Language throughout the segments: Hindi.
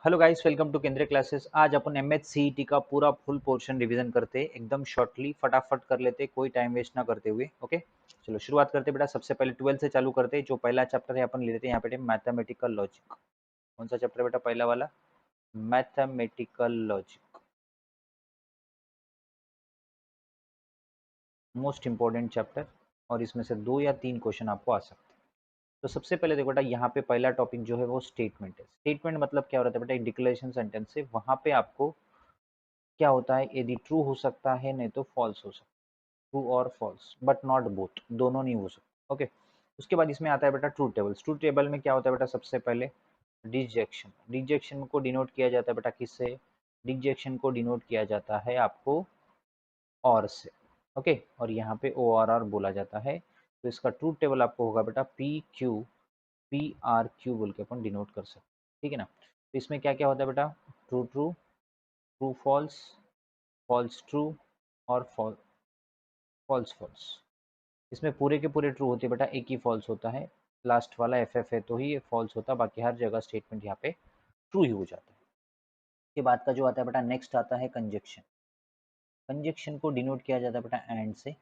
हेलो गाइस, वेलकम टू केंद्रीय क्लासेस। आज अपन एमएच सीईटी का पूरा फुल पोर्शन रिवीजन करते हैं, एकदम शॉर्टली फटाफट कर लेते हैं, कोई टाइम वेस्ट ना करते हुए। ओके, चलो शुरुआत करते हैं बेटा। सबसे पहले 12 से चालू करते हैं। जो पहला चैप्टर है अपन ले लेते हैं यहाँ पे, मैथमेटिकल लॉजिक। कौन सा चैप्टर बेटा? पहला वाला, mathematical logic, most important chapter. और इसमें से 2 या 3 क्वेश्चन आपको आ सकते हैं। तो सबसे पहले देखो बेटा, यहाँ पे पहला टॉपिक जो है वो स्टेटमेंट है। स्टेटमेंट मतलब क्या हो रहा है बेटा? एक डिक्लेरेशन सेंटेंस है, वहां पे आपको क्या होता है, यदि ट्रू हो सकता है, नहीं तो फॉल्स हो सकता है। ट्रू और फॉल्स, बट नॉट बोथ, दोनों नहीं हो सकते। ओके, उसके बाद इसमें आता है बेटा ट्रू टेबल्स। ट्रू टेबल में क्या होता है बेटा? सबसे पहले डिजेक्शन। डिजेक्शन को डिनोट किया जाता है बेटा किससे? डिजेक्शन को डिनोट किया जाता है आपको और से। ओके, और यहाँ पे ओ आर बोला जाता है। तो इसका ट्रू टेबल आपको होगा बेटा पी बोल के अपन डिनोट कर सकते हैं। ठीक है ना? तो इसमें क्या क्या होता है बेटा? True true, true false, false true और फॉल्स फॉल्स। इसमें पूरे के पूरे ट्रू होते हैं बेटा, एक ही फॉल्स होता है। लास्ट वाला एफ एफ है तो ही ये फॉल्स होता है, बाकी हर जगह स्टेटमेंट यहाँ पे ट्रू ही हो जाता है। के बाद का जो आता है बेटा, नेक्स्ट आता है कंजक्शन। कंजक्शन को डिनोट किया जाता है बेटा एंड से।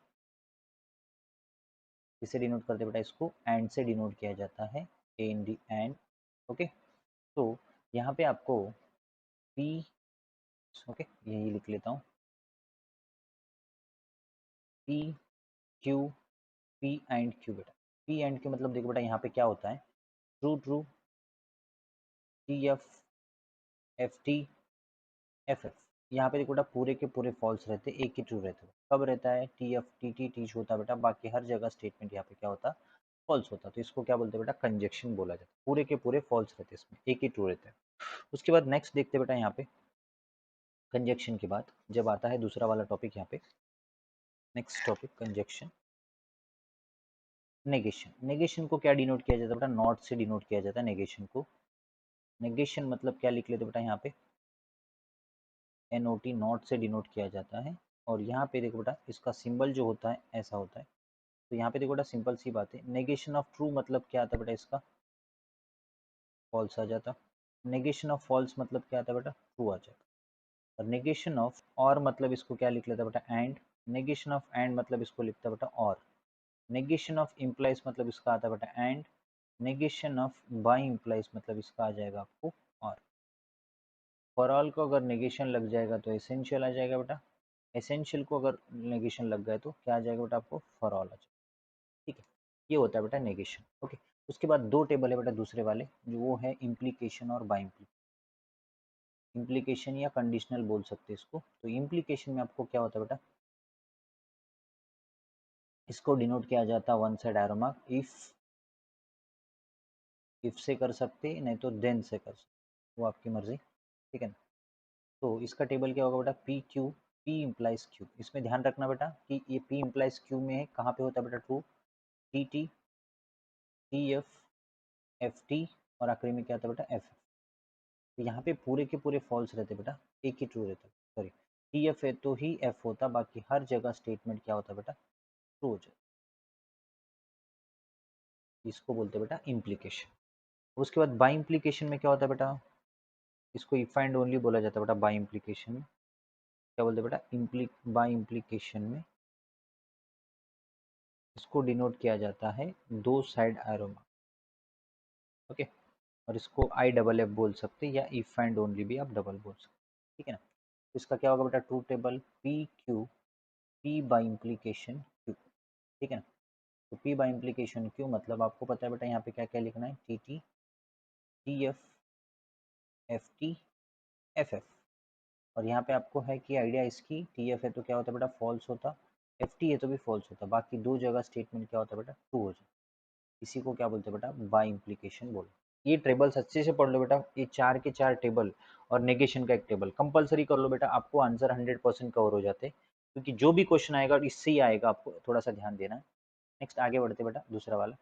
किससे डिनोट करते हैं बेटा? इसको एंड से डिनोट किया जाता है, इन दी एंड। ओके, तो यहाँ पे आपको पी, ओके यही लिख लेता हूँ, P Q, P and Q बेटा। पी एंड क्यू मतलब देखो बेटा, यहाँ पे क्या होता है? True true, T F, F T, F F. यहाँ पे देखो बेटा, पूरे के पूरे फॉल्स रहते, एक ही ट्रू रहता है। कब रहता है? T F T T teach होता है बेटा, बाकी हर जगह स्टेटमेंट यहाँ पे क्या होता? फॉल्स होता। तो इसको क्या बोलते हैं बेटा? कंजक्शन बोला जाता है। पूरे के पूरे फॉल्स रहते, इसमें एक ही ट्रू रहता है। उसके बाद नेक्स्ट देखते हैं बेटा, यहाँ पे कंजक्शन के बाद जब आता है दूसरा वाला टॉपिक, यहाँ पे next topic conjunction. Negation. Negation को क्या डिनोट किया जाता है बेटा? नॉट से डिनोट किया जाता है नेगेशन को। नेगेशन मतलब क्या लिख लेते बेटा? यहाँ पे एन ओ टी, नॉट से डिनोट किया जाता है। और यहाँ पे देखो बेटा, इसका सिंबल जो होता है ऐसा होता है। तो यहाँ पे देखो बेटा, सिंपल सी बात है, नेगेशन ऑफ ट्रू मतलब क्या आता है बेटा? इसका फॉल्स आ जाता। नेगेशन ऑफ फॉल्स मतलब क्या आता है बेटा? ट्रू आ जाता। और नेगेशन ऑफ और मतलब इसको क्या लिख लेता बेटा? एंड। नेगेशन ऑफ एंड मतलब इसको लिखता बेटा और। नेगेशन ऑफ इम्प्लाइज मतलब इसका आता बेटा and. Negation of bi implies मतलब इसका आ जाएगा आपको और। फॉर ऑल को अगर नेगेशन लग जाएगा तो एसेंशियल आ जाएगा बेटा। एसेंशियल को अगर नेगेशन लग गए तो क्या आ जाएगा बेटा? आपको फॉर ऑल आ जाएगा। ठीक है, ये होता है बेटा नेगेशन। ओके, उसके बाद 2 टेबल है बेटा दूसरे वाले, जो वो है इम्प्लीकेशन और बाय इम्प्लीकेशन। इम्प्लीकेशन या कंडीशनल बोल सकते हैं इसको। तो इम्प्लीकेशन में आपको क्या होता है बेटा? इसको डिनोट किया जाता है one side arrow mark. If से कर सकते, नहीं तो देन से कर सकते, वो आपकी मर्जी। ठीक है ना? तो इसका टेबल क्या होगा बेटा? P Q, P implies Q. इसमें ध्यान रखना बेटा कि ये पी इम्प्लाइज क्यू में है, कहाँ पे होता है बेटा? True. T T, T F, F T, और आखिरी में क्या आता है बेटा? एफ। तो यहाँ पे पूरे के पूरे फॉल्स रहते बेटा, एक ही ट्रू रहता है। सॉरी, टी एफ है तो ही एफ होता, बाकी हर जगह स्टेटमेंट क्या होता बेटा? ट्रू हो जाए। इसको बोलते बेटा इम्प्लीकेशन। उसके बाद बाई इम्प्लीकेशन में क्या होता है बेटा? इसको इफ एंड ओनली बोला जाता है बेटा। बाई इम्प्लीकेशन में क्या बोलते हैं बेटा? बाई इम्प्लीकेशन में इसको डिनोट किया जाता है 2 साइड एरो में। ओके, और इसको आई डबल एफ बोल सकते हैं, या इफ एंड ओनली भी आप डबल बोल सकते हैं। ठीक है ना? तो इसका क्या होगा बेटा? True table P Q, P by implication Q. ठीक है ना? तो पी बाई इम्प्लीकेशन क्यू मतलब आपको पता है बेटा, यहाँ पे क्या क्या लिखना है? T T, T F, F T, F F. और यहाँ पे आपको है कि आइडिया इसकी, टी एफ है तो क्या होता है बेटा? फॉल्स होता। एफ टी है तो भी फॉल्स होता, बाकी 2 जगह स्टेटमेंट क्या होता है बेटा? ट्रू हो जाए। इसी को क्या बोलते हैं बेटा? बाय इम्प्लीकेशन बोलो। ये टेबल्स अच्छे से पढ़ लो बेटा, ये 4 के 4 टेबल और नेगेशन का एक टेबल कंपलसरी कर लो बेटा, आपको आंसर 100% कवर हो जाते, क्योंकि जो भी क्वेश्चन आएगा इससे ही आएगा, आपको थोड़ा सा ध्यान देना है। नेक्स्ट आगे बढ़ते बेटा, दूसरा वाला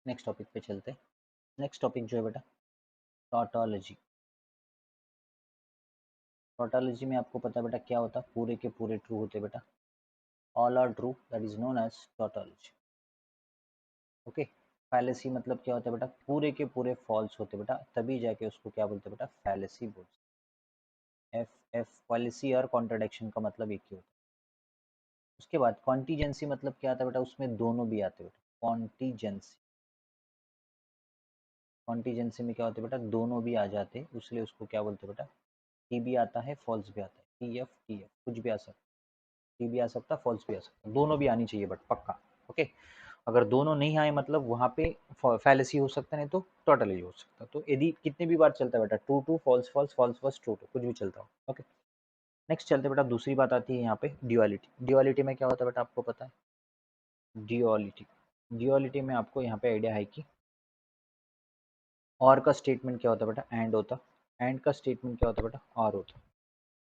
नेक्स्ट टॉपिक पे चलते। नेक्स्ट टॉपिक जो है बेटा, टॉटोलॉजी। टॉटोलॉजी में आपको पता है बेटा क्या होता है? पूरे के पूरे ट्रू होते बेटा, all are true, that is known as tautology. Okay, fallacy मतलब क्या होता है बेटा, पूरे के पूरे फॉल्स होते बेटा, तभी जाके उसको क्या बोलते हैं बेटा, फैलेसी बोलते हैं। एफ एफ फैलेसी और कॉन्ट्रडिक्शन का मतलब एक ही होता है। उसके बाद कॉन्टीजेंसी मतलब क्या आता है बेटा, उसमें दोनों भी आते हैं बेटा। कॉन्टीजेंसी, कॉन्टीजेंसी में क्या होता है बेटा, दोनों भी आ जाते हैं, इसलिए उसको क्या बोलते हैं बेटा, टी भी आता है फॉल्स भी आता है, टी एफ कुछ भी आ सकता है, टी भी आ सकता है फॉल्स भी आ सकता है, दोनों भी आनी चाहिए बट पक्का। ओके, अगर दोनों नहीं आए मतलब वहाँ पे फैलेसी हो सकता है, नहीं तो टोटली हो सकता है। तो यदि कितने भी बार चलता है बेटा, true true false false false false true true, कुछ भी चलता हो। ओके, नेक्स्ट चलते बेटा, दूसरी बात आती है यहाँ पे ड्यूअलिटी। ड्यूअलिटी में क्या होता है बेटा, आपको पता है ड्यूअलिटी। ड्यूअलिटी में आपको यहाँ पे आइडिया है कि और का स्टेटमेंट क्या होता है बेटा, एंड होता, एंड का स्टेटमेंट क्या होता है बेटा, और होता,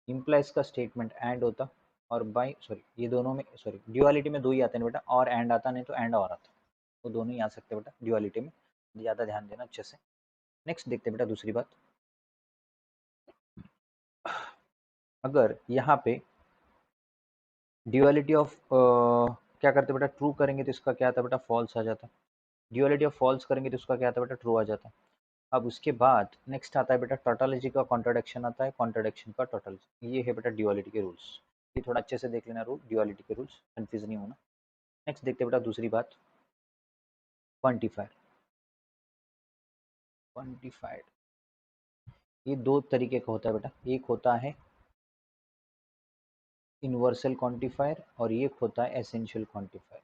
इम्प्लाइज का स्टेटमेंट एंड होता, और बाई सॉरी ये दोनों में सॉरी ड्यूअलिटी में दो ही आते हैं बेटा, और एंड आता, नहीं तो एंड और आता, तो दोनों ही आ सकते हैं बेटा ड्यूअलिटी में, ज़्यादा ध्यान देना अच्छे से। नेक्स्ट देखते हैं बेटा दूसरी बात, अगर यहाँ पे ड्यूअलिटी ऑफ क्या करते बेटा, ट्रू करेंगे तो इसका क्या आता बेटा, फॉल्स आ जाता। ड्यूअलिटी ऑफ फॉल्स करेंगे तो इसका क्या आता बेटा, ट्रू आ जाता। अब उसके बाद नेक्स्ट आता है बेटा टोटोलॉजी का कॉन्ट्रडिक्शन आता है, कॉन्ट्रडिक्शन का टोटोलॉजी, ये है बेटा ड्यूअलिटी के रूल्स। ये थोड़ा अच्छे से देख लेना रूल, ड्यूअलिटी के रूल्स, कंफ्यूज नहीं होना। नेक्स्ट देखते हैं बेटा दूसरी बात, क्वांटिफायर। क्वांटिफाइड, ये दो तरीके का होता है बेटा, एक होता है यूनिवर्सल क्वांटिफायर और एक होता है एसेंशियल क्वांटिफायर।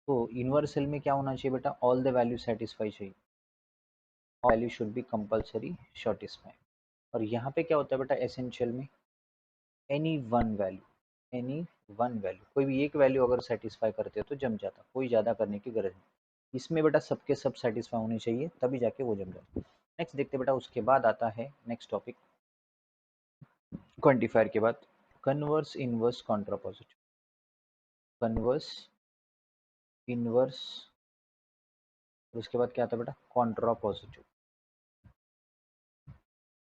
तो यूनिवर्सल में क्या होना चाहिए बेटा, ऑल द वैल्यू सेटिस्फाई चाहिए, value should be compulsory satisfy. और यहाँ पे क्या होता है बेटा, एसेंशियल में any one value, any one value, कोई भी एक वैल्यू अगर सेटिस्फाई करते हो तो जम जाता, कोई ज़्यादा करने की गरज नहीं। इसमें बेटा सबके सब सेटिस्फाई होने चाहिए तभी जाके वो जम जाता। नेक्स्ट देखते बेटा, उसके बाद आता है नेक्स्ट टॉपिक, क्वांटिफायर के बाद converse inverse contrapositive. Converse inverse, और उसके बाद क्या आता है बेटा, कॉन्ट्रा पॉजिटिव।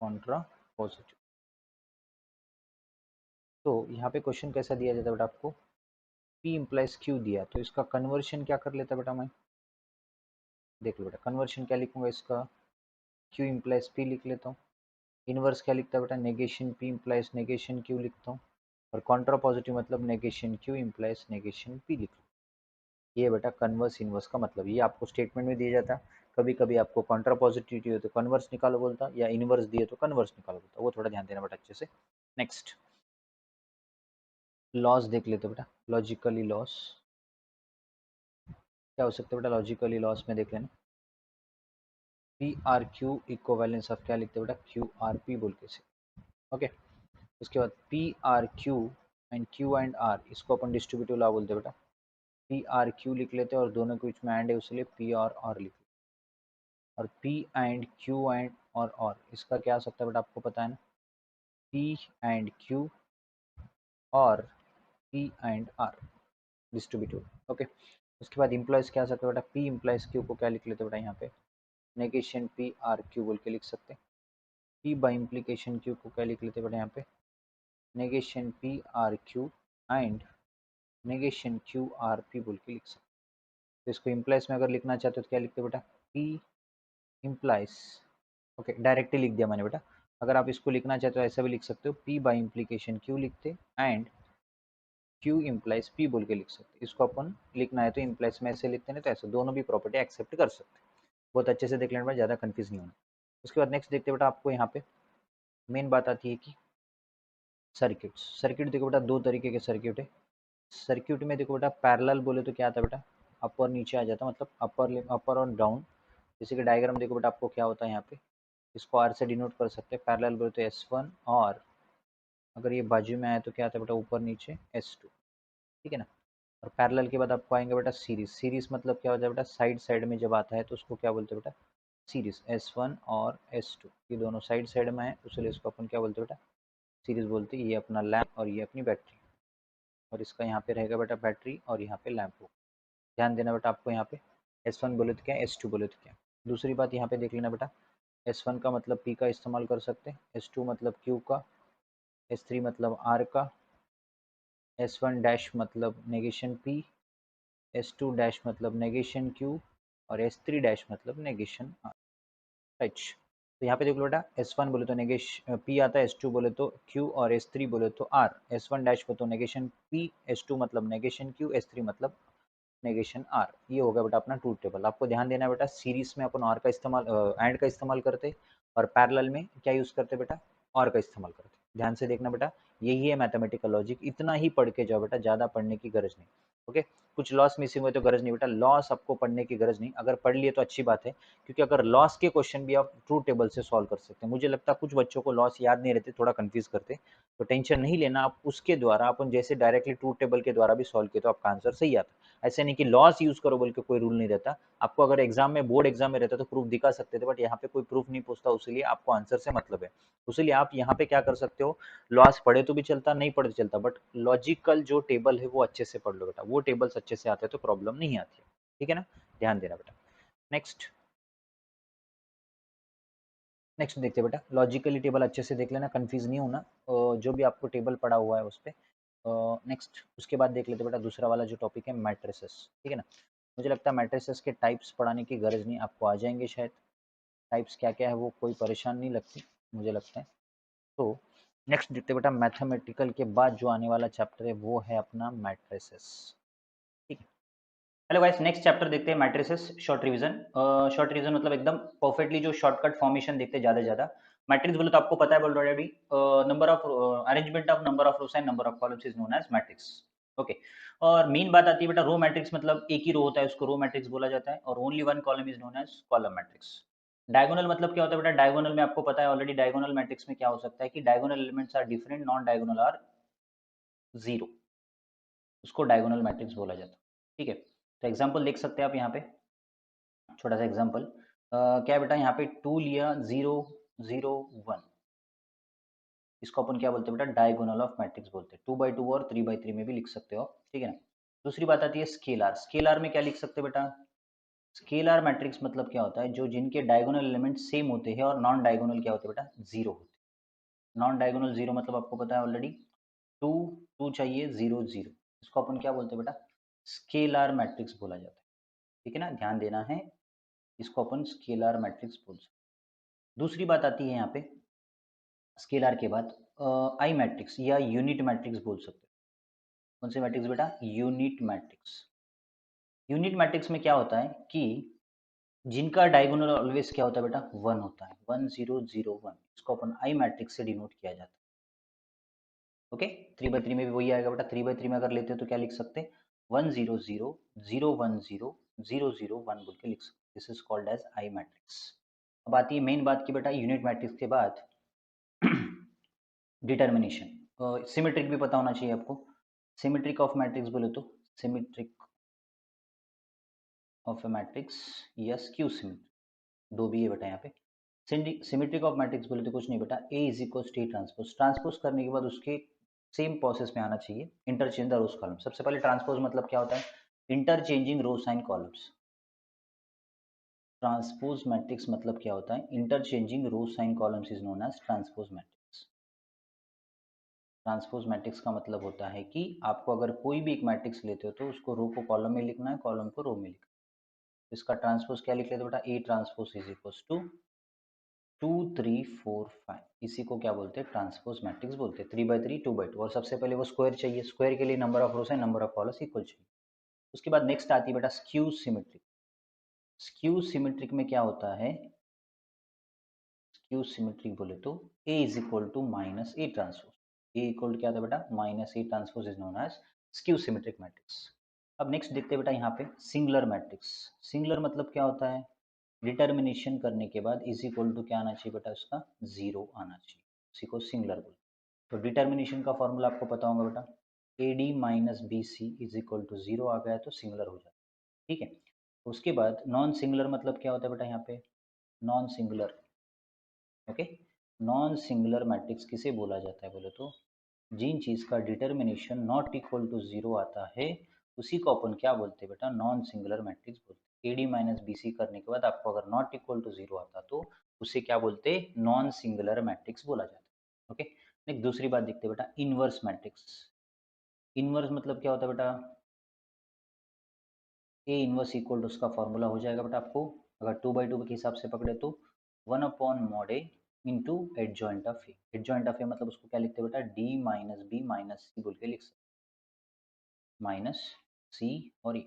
कॉन्ट्रा पॉजिटिव, तो यहाँ पे क्वेश्चन कैसा दिया जाता है बेटा आपको, P इम्प्लाइज Q दिया, तो इसका कन्वर्शन क्या कर लेता बेटा मैं, देख लो बेटा कन्वर्शन क्या लिखूंगा इसका, Q इम्प्लाइज P लिख लेता हूँ। इनवर्स क्या लिखता है बेटा, negation P implies negation Q लिखता हूँ। और कॉन्ट्रा पॉजिटिव मतलब negation Q implies negation P लिख लो। ये बेटा कन्वर्स इनवर्स का मतलब, ये आपको स्टेटमेंट में दिया जाता है। कभी कभी आपको कॉन्ट्रा पॉजिटिव हो तो कन्वर्स निकालो बोलता, या इनवर्स दिए तो कन्वर्स निकालो बोलता, वो थोड़ा ध्यान देना बेटा अच्छे से। नेक्स्ट लॉस देख लेते बेटा, लॉजिकली लॉस क्या हो सकता है बेटा, लॉजिकली लॉस में देख लेना, P R Q equivalence of क्या लिखते हैं बेटा, क्यू आर पी बोल के से। ओके, उसके बाद P R Q and Q and R, इसको अपन डिस्ट्रीब्यूटिव लॉ बोलते हैं बेटा। पी आर क्यू लिख लेते हैं और दोनों के बीच में एंड है उसलिए पी आर लिख लेते हैं। और पी एंड क्यू एंड और इसका क्या हो सकता है बेटा, आपको पता है ना, पी एंड क्यू और P and R, distributive. Okay, उसके बाद इम्प्लॉइज क्या आ सकता है बेटा, पी इम्प्लॉइज क्यू को क्या लिख लेते हैं बेटा, यहाँ पे नेगेशन पी आर क्यू बोल के लिख सकते हैं। पी बाई इम्प्लीकेशन क्यू को क्या लिख लेते हैं बेटा, यहाँ पे negation P R Q and negation Q R P बोल के लिख सकते हैं। तो इसको इम्प्लाइज में अगर लिखना चाहते हो तो क्या लिखते हो बेटा, पी इम्प्लाइज, ओके डायरेक्टली लिख दिया मैंने बेटा। अगर आप इसको लिखना चाहते हो ऐसा भी लिख सकते हो, पी बाई इम्प्लीकेशन क्यू लिखते एंड क्यू इम्प्लाइज पी बोल के लिख सकते। इसको अपन लिखना है तो इम्प्लाइज में ऐसे लिखते हैं, तो ऐसे दोनों भी प्रॉपर्टी एक्सेप्ट कर सकते हैं। बहुत अच्छे से देख लेने में ज़्यादा कन्फ्यूज नहीं होना। उसके बाद नेक्स्ट देखते बेटा, आपको यहाँ पे मेन बात आती है कि सर्किट्स। सर्किट देखो बेटा, दो तरीके के सर्किट है। सर्किट में देखो बेटा पैरेलल बोले तो क्या आता है बेटा, अपर नीचे आ जाता, मतलब अपर और डाउन। जैसे कि डायग्राम देखो बेटा, आपको क्या होता है यहाँ पे, इसको आर से डिनोट कर सकते हैं। पैरेलल बोले तो S1, और अगर ये बाजू में आए तो क्या आता है बेटा, ऊपर नीचे S2, ठीक है ना। और पैरेलल के बाद आपको आएंगे बेटा सीरीज। सीरीज मतलब क्या होता है बेटा, साइड साइड में जब आता है तो उसको क्या बोलते हैं बेटा, सीरीज। S1 और S2 ये दोनों साइड साइड में है, तो इसलिए इसको अपन क्या बोलते हैं बेटा, सीरीज बोलते हैं। ये अपना लैम्प और ये अपनी बैटरी, और इसका यहाँ पे रहेगा बेटा बैटरी और यहाँ पे लैम्प हो। ध्यान देना बेटा आपको यहाँ पे, S1 बोले तो क्या, S2 बोले तो क्या। दूसरी बात यहाँ पे देख लेना बेटा, S1 का मतलब P का इस्तेमाल कर सकते हैं, S2 मतलब Q का, S3 मतलब R का, S1 डैश मतलब नेगेशन P, S2 डैश मतलब नेगेशन Q, और S3 डैश मतलब नेगेशन R। एच, तो यहाँ पे देख लो बेटा, S1 बोले तो नेगेशन P आता है, S2 बोले तो Q और S3 बोले तो R। S1 डैश को तो नेगेशन P, S2 मतलब नेगेशन Q, S3 मतलब नेगेशन R। ये हो गया बेटा अपना ट्रूथ टेबल। आपको ध्यान देना है बेटा, सीरीज में अपन और का इस्तेमाल एंड का इस्तेमाल करते और पैरेलल में क्या यूज करते बेटा, और का इस्तेमाल करते। ध्यान से देखना बेटा, यही है मैथमेटिकल लॉजिक। इतना ही पढ़ के जाओ बेटा, ज़्यादा पढ़ने की गरज नहीं। ओके, कुछ लॉस मिसिंग हुए तो गरज नहीं बेटा, लॉस आपको पढ़ने की गरज नहीं। अगर पढ़ लिए तो अच्छी बात है, क्योंकि अगर लॉस के क्वेश्चन भी आप ट्रूथ टेबल से सॉल्व कर सकते हैं। मुझे लगता है कुछ बच्चों को लॉस याद नहीं रहते, थोड़ा कंफ्यूज करते, तो टेंशन नहीं लेना। आप उसके द्वारा अपन जैसे डायरेक्टली ट्रूथ टेबल के द्वारा भी सॉल्व किए तो आपका आंसर सही आता। ऐसे नहीं कि लॉस यूज करो बोल के कोई रूल नहीं रहता। आपको अगर एग्जाम में, बोर्ड एग्जाम में रहता तो प्रूफ दिखा सकते थे, बट यहाँ पे कोई प्रूफ नहीं पूछता, उसलिए आपको आंसर से मतलब है। उसलिए आप यहाँ पे क्या कर सकते हो, लॉस पढ़े तो भी चलता, नहीं पढ़े तो चलता, बट लॉजिकल जो टेबल है वो अच्छे से पढ़ लो बेटा। वो टेबल्स अच्छे से आते हैं तो प्रॉब्लम नहीं आती है। ठीक है ना, ध्यान देना बेटा। नेक्स्ट, नेक्स्ट देखते हैं बेटा, लॉजिकली टेबल अच्छे से देख लेना, कंफ्यूज नहीं होना, जो भी आपको टेबल पड़ा हुआ है उस पर। नेक्स्ट, उसके बाद देख लेते बेटा दूसरा वाला जो टॉपिक है, मैट्रिसेस। ठीक है ना, मुझे लगता है मैट्रिसेस के टाइप्स पढ़ाने की गरज नहीं, आपको आ जाएंगे शायद। टाइप्स क्या क्या है वो कोई परेशान नहीं लगती मुझे लगता है। तो नेक्स्ट देखते बेटा, मैथमेटिकल के बाद जो आने वाला चैप्टर है वो है अपना मैट्रिसेस। ठीक है, हेलो गाइस, नेक्स्ट चैप्टर देखते हैं matrices, short revision. Short revision मतलब एकदम परफेक्टली जो शॉर्टकट फॉर्मेशन देखते हैं ज्यादा से ज्यादा। मैट्रिक्स बोले तो आपको पता है already, number of arrangement of number of rows and number of columns is known as matrix. Okay, और मेन बात आती है बेटा, रो मैट्रिक्स मतलब एक ही रो होता है, उसको रो मैट्रिक्स बोला जाता है, और only one column is known as column matrix. Diagonal मतलब क्या होता है बेटा, डायगोनल में आपको पता है ऑलरेडी, डायगोनल मैट्रिक्स में क्या हो सकता है कि diagonal elements are different, non diagonal are zero, उसको डायगोनल मैट्रिक्स बोला जाता है। ठीक है, तो एग्जाम्पल देख सकते हैं आप यहाँ पे, छोटा सा एग्जाम्पल। क्या है बेटा, यहाँ पे 2 लिया, 0 0 1, इसको अपन क्या बोलते हैं बेटा, डायगोनल ऑफ मैट्रिक्स बोलते हैं। 2 by 2 और 3 by 3 में भी लिख सकते हो, ठीक है ना। दूसरी बात आती है स्केलर। स्केलर में क्या लिख सकते हैं बेटा, स्केलर मैट्रिक्स मतलब क्या होता है, जो जिनके डायगोनल एलिमेंट सेम होते हैं और नॉन डायगोनल क्या होते हैं बेटा, जीरो होते हैं। नॉन डायगोनल जीरो मतलब आपको पता है ऑलरेडी, 2 2 चाहिए, 0 0, इसको अपन क्या बोलते हैं बेटा, स्केलर मैट्रिक्स बोला जाता है। ठीक है ना, ध्यान देना है, इसको अपन स्केलर मैट्रिक्स बोल सकते हैं। दूसरी बात आती है यहाँ पे स्केलर के बाद, आई मैट्रिक्स या यूनिट मैट्रिक्स बोल सकते हैं। कौन से मैट्रिक्स बेटा, यूनिट मैट्रिक्स। यूनिट मैट्रिक्स में क्या होता है कि जिनका डायगोनल ऑलवेज क्या होता है बेटा, 1 होता है, 1 0 0 1, इसको अपन आई मैट्रिक्स से डिनोट किया जाता है। ओके, 3 by 3 में भी वही आएगा बेटा, 3 by 3 में अगर लेते हैं तो क्या लिख सकते हैं, 1 0 0 0 1 0 0 0 1 बोल के लिख सकते, this is called as I matrix. अब आती है मेन बात की बेटा, यूनिट मैट्रिक्स के बाद डिटर्मिनेशन। सिमेट्रिक भी पता होना चाहिए आपको। सिमेट्रिक ऑफ मैट्रिक्स बोले तो, सिमेट्रिक ऑफ ए मैट्रिक्स या स्क्यू सिमेट्रिक, दो भी है बेटा यहाँ पे। सिमेट्रिक ऑफ मैट्रिक्स बोले तो कुछ नहीं बेटा, A is equal T transpose, transpose करने के बाद उसके सेम प्रोसेस में आना चाहिए, इंटरचेंज द रोज कॉलम। सबसे पहले ट्रांसपोज मतलब क्या होता है, interchanging row sign columns. Transpose matrix मतलब क्या होता है, interchanging row sign columns is known as transpose matrix. Transpose matrix का मतलब होता है कि आपको अगर कोई भी एक मैट्रिक्स लेते हो तो उसको रो को कॉलम में लिखना है, कॉलम को रो में लिखना है। इसका ट्रांसपोज क्या लिख लेते हो बेटा, A transpose is equal to 2 3 4 5, इसी को क्या बोलते हैं, ट्रांसपोज मैट्रिक्स बोलते हैं। 3 by 3 2 by 2, और सबसे पहले वो स्क्वायर चाहिए, स्क्वायर के लिए नंबर ऑफ रोज है, नंबर ऑफ कॉलम्स इक्वल चाहिए। उसके बाद नेक्स्ट आती है बेटा स्क्यू सिमेट्रिक। स्क्यू सिमेट्रिक में क्या होता है, स्क्यू सिमेट्रिक बोले तो A is equal to minus A transpose, A equal क्या था बेटा, minus A transpose is known as skew symmetric matrix. अब नेक्स्ट देखते हैं बेटा यहाँ पे सिंगुलर मैट्रिक्स। सिंगुलर मतलब क्या होता है, डिटर्मिनेशन करने के बाद इज इक्वल टू क्या आना चाहिए बेटा, उसका जीरो आना चाहिए, उसी को सिंगुलर बोलते हैं। तो डिटर्मिनेशन का फॉर्मूला आपको पता होगा बेटा, A D minus B C is equal to zero आ गया तो सिंगुलर हो जाता है। ठीक है, उसके बाद नॉन सिंगुलर मतलब क्या होता है बेटा, यहाँ पे non singular. Okay, non singular matrix किसे बोला जाता है बोले तो, जिन चीज का determination not equal to zero आता है उसी को अपन क्या बोलते हैं बेटा, नॉन सिंगुलर मैट्रिक्स बोलते हैं। एडी माइनस बी सी करने के बाद आपको अगर नॉट इक्वल टू जीरो आता तो उसे क्या बोलते हैं, नॉन सिंगुलर मैट्रिक्स बोला जाता है। ओके, नेक्स्ट दूसरी बात देखते हैं बेटा, इनवर्स मैट्रिक्स। इनवर्स मतलब क्या होता है बेटा, ए इनवर्स इक्वल टू उसका फॉर्मूला हो जाएगा बेटा आपको, अगर 2/2 के हिसाब से पकड़े तो 1/mod A into adjoint of A. Adjoint of A मतलब उसको क्या लिखते हैं बेटा, D minus B minus C बोल के लिख सकते, माइनस सी और ए।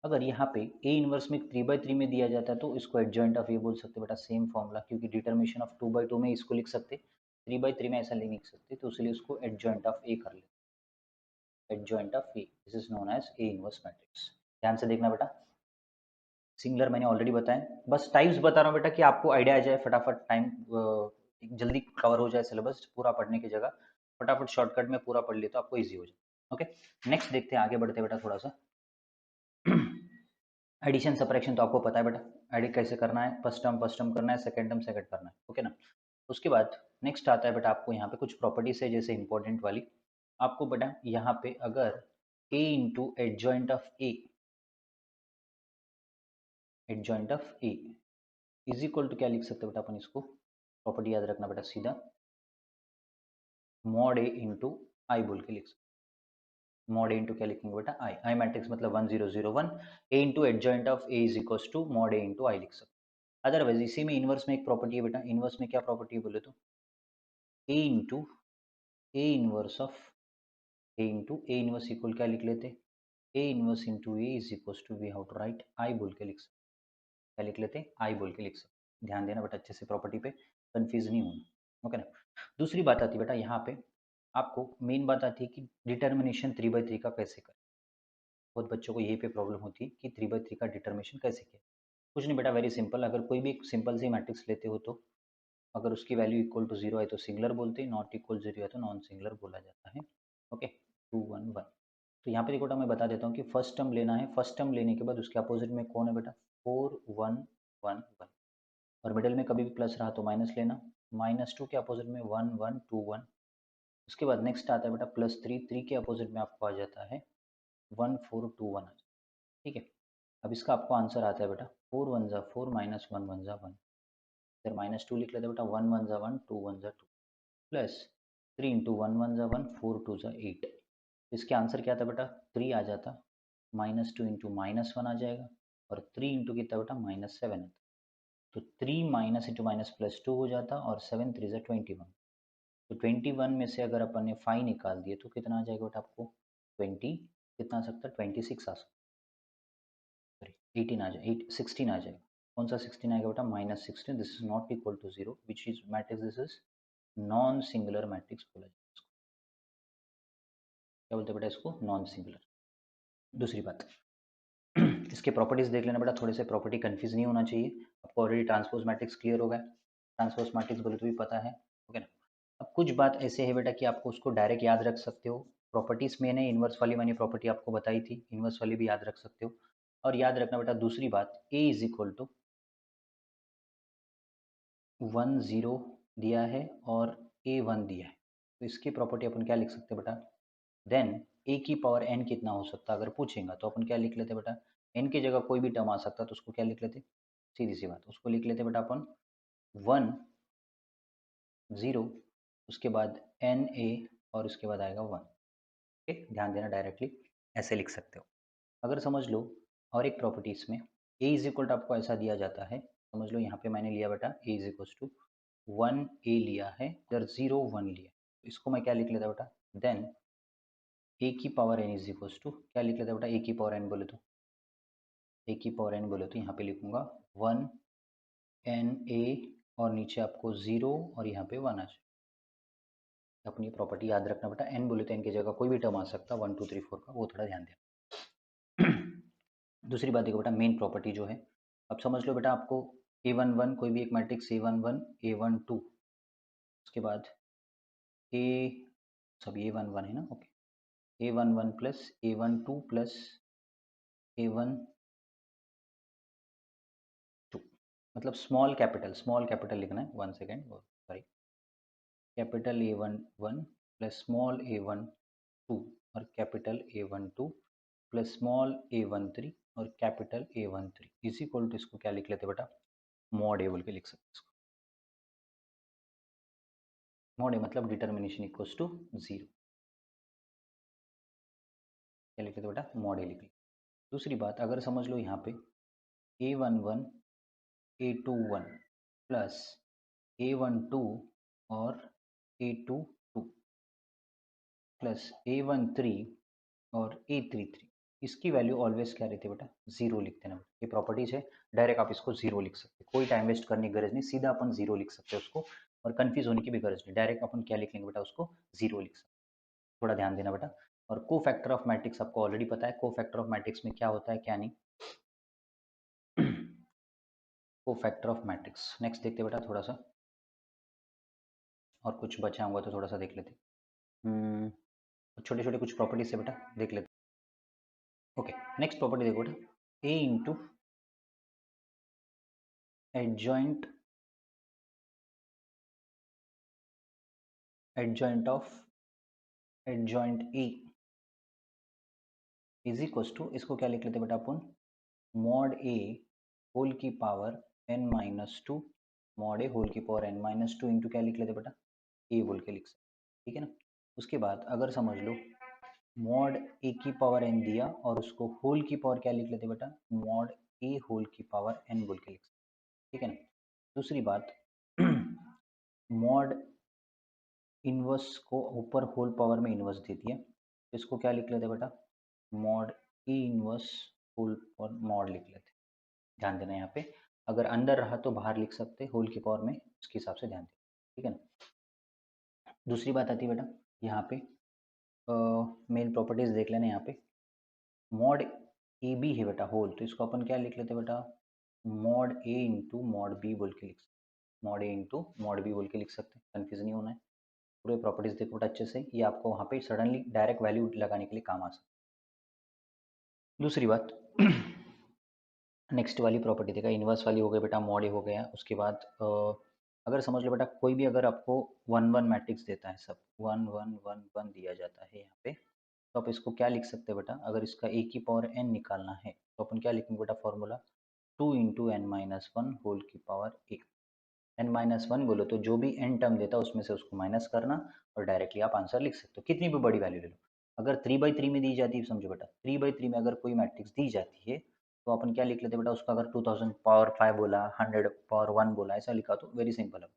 अगर यहाँ पे ए इनवर्स में 3/3 में दिया जाता है तो इसको एडजॉइंट ऑफ ए बोल सकते बेटा, सेम फॉर्मूला, क्योंकि डिटर्मिनेशन ऑफ 2/2 में इसको लिख सकते, 3/3 में ऐसा लिख सकते, तो इसलिए उसको एडजॉइंट ऑफ ए कर लेते। Adjoint of A, this is known as A inverse matrix. ध्यान से देखना बेटा, सिंगुलर मैंने ऑलरेडी बताया, बस टाइप्स बता रहा हूँ बेटा कि आपको आइडिया आ जाए, फटाफट टाइम जल्दी कवर हो जाए सिलेबस पूरा पढ़ने की जगह, फटाफट शॉर्टकट में पूरा पढ़ ले तो आपको ईजी हो जाए। ओके, नेक्स्ट देखते हैं, आगे बढ़ते हैं बेटा थोड़ा सा। एडिशन सब्ट्रैक्शन तो आपको पता है बेटा, एडिट कैसे करना है, फर्स्ट टर्म करना है, सेकंड टर्म सेकंड करना है, ओके ना। उसके बाद नेक्स्ट आता है बेटा आपको यहाँ पे कुछ प्रॉपर्टीज है, जैसे इंपॉर्टेंट वाली आपको बेटा, यहाँ पे अगर a into adjoint of A, adjoint of A is equal to क्या लिख सकते हैं बेटा अपन इसको, प्रॉपर्टी याद रखना बेटा, सीधा मॉड ए इंटू आई बोल के लिख सकते, मॉड ए इंटू क्या लिखेंगे बेटा, आई, आई मैट्रिक्स मतलब 1001, A into adjoint of A is equal to mod A into I लिख सकते। अदरवाइज इसी में इनवर्स में एक प्रॉपर्टी है बेटा, इनवर्स में क्या प्रॉपर्टी है बोले तो, A into A inverse of A into A inverse equal क्या लिख लेते, A inverse into A is equal to, we how to write I बोल के लिख सकते, क्या लिख लेते, आई बोल के लिख सकते। ध्यान देना बेटा अच्छे से, प्रॉपर्टी पे कंफ्यूज नहीं होना, ओके ना। दूसरी बात आती है बेटा यहाँ पे, आपको मेन बात आती है कि डिटर्मिनेशन 3/3 का कैसे करें। बहुत बच्चों को यही पे प्रॉब्लम होती है कि 3/3 का डिटर्मिनेशन कैसे किया। कुछ नहीं बेटा, वेरी सिंपल, अगर कोई भी एक सिंपल सी मैट्रिक्स लेते हो तो अगर उसकी वैल्यू इक्वल टू 0 है तो सिंगुलर बोलते हैं, नॉट इक्वल 0 है तो नॉन सिंगुलर बोला जाता है, ओके। 2 1 1, तो यहाँ पे देखो बेटा मैं बता देता हूँ कि फर्स्ट टर्म लेना है, फर्स्ट टर्म लेने के बाद उसके अपोजिट में कौन है बेटा, 4 1 1 1, और मिडिल में कभी भी प्लस रहा तो माइनस लेना, -2 के अपोजिट में 1 1 2 1। उसके बाद नेक्स्ट आता है बेटा +3, 3 के अपोजिट में आपको आ जाता है 1 4 2 1, ठीक है। अब इसका आपको आंसर आता है बेटा 4 1 ज़ा 4 -1 1 ज़ा 1, फिर -2 लिख लेते हैं बेटा, 1 1 ज़ा 1 2 1 ज़ा 2, प्लस 3 इंटू 1 1 ज़ा 1 4 2 ज़ा 8। इसके आंसर क्या था बेटा, 3 आ जाता, -2 इंटू -1 आ जाएगा, और 3 इंटू कितना बेटा -7 आता, तो 3 माइनस इंटू माइनस +2 हो जाता, और 7 3 ज़ा 21, तो 21 में से अगर अपन ने 5 निकाल दिए तो कितना आ जाएगा बेटा आपको, 20 कितना आ सकता है, 26 आ सकता, सॉरी 18 आ जाए, 16 आ जाएगा। कौन सा 16 आएगा बेटा, -16, this is not equal to 0, which is matrix, this is non singular matrix बोला जाए इसको, क्या बोलते हैं बेटा इसको, नॉन सिंगुलर। दूसरी बात, इसके प्रॉपर्टीज देख लेना बेटा, थोड़े से प्रॉपर्टी कंफ्यूज नहीं होना चाहिए, आपको ऑलरेडी ट्रांसपोज मैट्रिक्स क्लियर होगा, ट्रांसपोज मैट्रिक्स बोले तो भी पता है, ओके ना। अब कुछ बात ऐसे है बेटा कि आपको उसको डायरेक्ट याद रख सकते हो, प्रॉपर्टीज में ने इन्वर्स वाली मैंने प्रॉपर्टी आपको बताई थी, इन्वर्स वाली भी याद रख सकते हो। और याद रखना बेटा दूसरी बात, ए इज इक्वल टू 1 0 दिया है और ए 1 दिया है, तो इसकी प्रॉपर्टी अपन क्या लिख सकते हैं बेटा, देन ए की पावर एन कितना हो सकता है अगर पूछेगा तो अपन क्या लिख लेते बेटा, एन की जगह कोई भी टर्म आ सकता है तो उसको क्या लिख लेते, सीधी सी बात, उसको लिख लेते बेटा अपन 1 0, उसके बाद एन ए, और उसके बाद आएगा 1, ओके। ध्यान देना, डायरेक्टली ऐसे लिख सकते हो। अगर समझ लो और एक प्रॉपर्टीज में ए इज इक्वल टू आपको ऐसा दिया जाता है, समझ लो यहाँ पे मैंने लिया बेटा ए इज इक्वल टू 1 ए लिया है, इधर 0 1 लिया, तो इसको मैं क्या लिख लेता बेटा, देन ए की power N is equal to क्या लिख लेता बेटा, ए की पावर एन बोले तो, ए की पावर एन बोले तो यहाँ पे लिखूंगा 1 एन ए, और नीचे आपको 0 और यहाँ पे 1 आ जाए। अपनी प्रॉपर्टी याद रखना बेटा, एन बोले तो एन की जगह कोई भी टर्म आ सकता, 1 2 3 4 का, वो थोड़ा ध्यान देना। दूसरी बात देखो बेटा, मेन प्रॉपर्टी जो है, अब समझ लो बेटा आपको A11 कोई भी एक मैट्रिक्स A11 A12, उसके बाद ए, सब A11 है ना, okay, A11 plus A12 plus A12, मतलब स्मॉल कैपिटल लिखना है, 1 second, sorry, capital A11 plus small A12 और capital A12 plus small A13 और capital A13 is equal to, इसको क्या लिख लेते बेटा, मॉड ए बोल के लिख सकते हैं इसको, मॉड ए मतलब डिटर्मिनेशन इक्वल्स टू 0, क्या लिख लेते बेटा, मॉड ए लिख लेते। दूसरी बात अगर समझ लो यहाँ पे A11 A21 प्लस A12 और A22 प्लस A13 और A33, इसकी वैल्यू ऑलवेज क्या रहती है बेटा, जीरो लिखते हैं ना। ये प्रॉपर्टीज है, डायरेक्ट आप इसको जीरो लिख सकते हैं, कोई टाइम वेस्ट करने की गरज नहीं, सीधा अपन जीरो लिख सकते हैं उसको, और कंफ्यूज होने की भी गरज नहीं, डायरेक्ट अपन क्या लिख लेंगे बेटा, उसको जीरो लिख सकते हैं। थोड़ा ध्यान देना बेटा। और को फैक्टर ऑफ मैट्रिक्स आपको ऑलरेडी पता है, को फैक्टर ऑफ मैट्रिक्स में क्या होता है क्या नहीं। को फैक्टर ऑफ मैट्रिक्स नेक्स्ट देखते बेटा थोड़ा सा, और कुछ बचा हुआ तो थोड़ा सा देख लेते। छोटे छोटे कुछ प्रॉपर्टीज है बेटा, देख लेते। ओके, नेक्स्ट प्रॉपर्टी देखो बेटा, A into adjoint adjoint of adjoint A is equal to, इसको क्या लिख लेते बेटा अपन, मॉड ए होल की power n minus two, mod A whole की power n minus two into क्या लिख लेते बेटा, ए बोल के लिख सकते, ठीक है ना। उसके बाद अगर समझ लो मॉड ए की पावर n दिया और उसको होल की पावर क्या लिख लेते बेटा, मॉड ए होल की पावर n बोल के लिख सकते, ठीक है ना। दूसरी बात मॉड इनवर्स को ऊपर होल पावर में इनवर्स दे दिया, तो इसको क्या लिख लेते बेटा, मॉड ई इनवर्स होल और मॉड लिख लेते। ध्यान देना यहाँ पे, अगर अंदर रहा तो बाहर लिख सकते होल की पावर में, उसके हिसाब से ध्यान दें, ठीक है ना। दूसरी बात आती है बेटा यहाँ पे, मेन प्रॉपर्टीज देख लेना यहाँ पे, मॉड ए बी है बेटा होल, तो इसको अपन क्या लिख लेते बेटा, mod A into mod B बोल के लिख सकते, mod A into mod B बोल के लिख सकते, कन्फ्यूज नहीं होना है। पूरे प्रॉपर्टीज देखो बेटा अच्छे से, ये आपको वहाँ पे सडनली डायरेक्ट वैल्यू लगाने के लिए काम आ सकता है। दूसरी बात नेक्स्ट वाली प्रॉपर्टी देखा, इन्वर्स वाली हो गई बेटा, मॉड ए हो गया। उसके बाद अगर समझ लो बेटा कोई भी अगर आपको वन वन मैट्रिक्स देता है, सब वन वन वन वन दिया जाता है यहाँ पे, तो आप इसको क्या लिख सकते हैं बेटा, अगर इसका ए की पावर n निकालना है तो अपन क्या लिखेंगे बेटा, formula two into N minus one whole की power A. N minus one बोलो तो जो भी एन टर्म देता है उसमें से उसको माइनस करना, और डायरेक्टली आप आंसर लिख सकते हो, कितनी भी बड़ी वैल्यू ले लो। अगर 3/3 में दी जाती है, समझो बेटा 3/3 में अगर कोई मैट्रिक्स दी जाती है, तो अपन क्या लिख लेते बेटा, उसका अगर 2000 पावर 5 बोला, 100 पावर 1 बोला, ऐसा लिखा तो वेरी सिंपल है।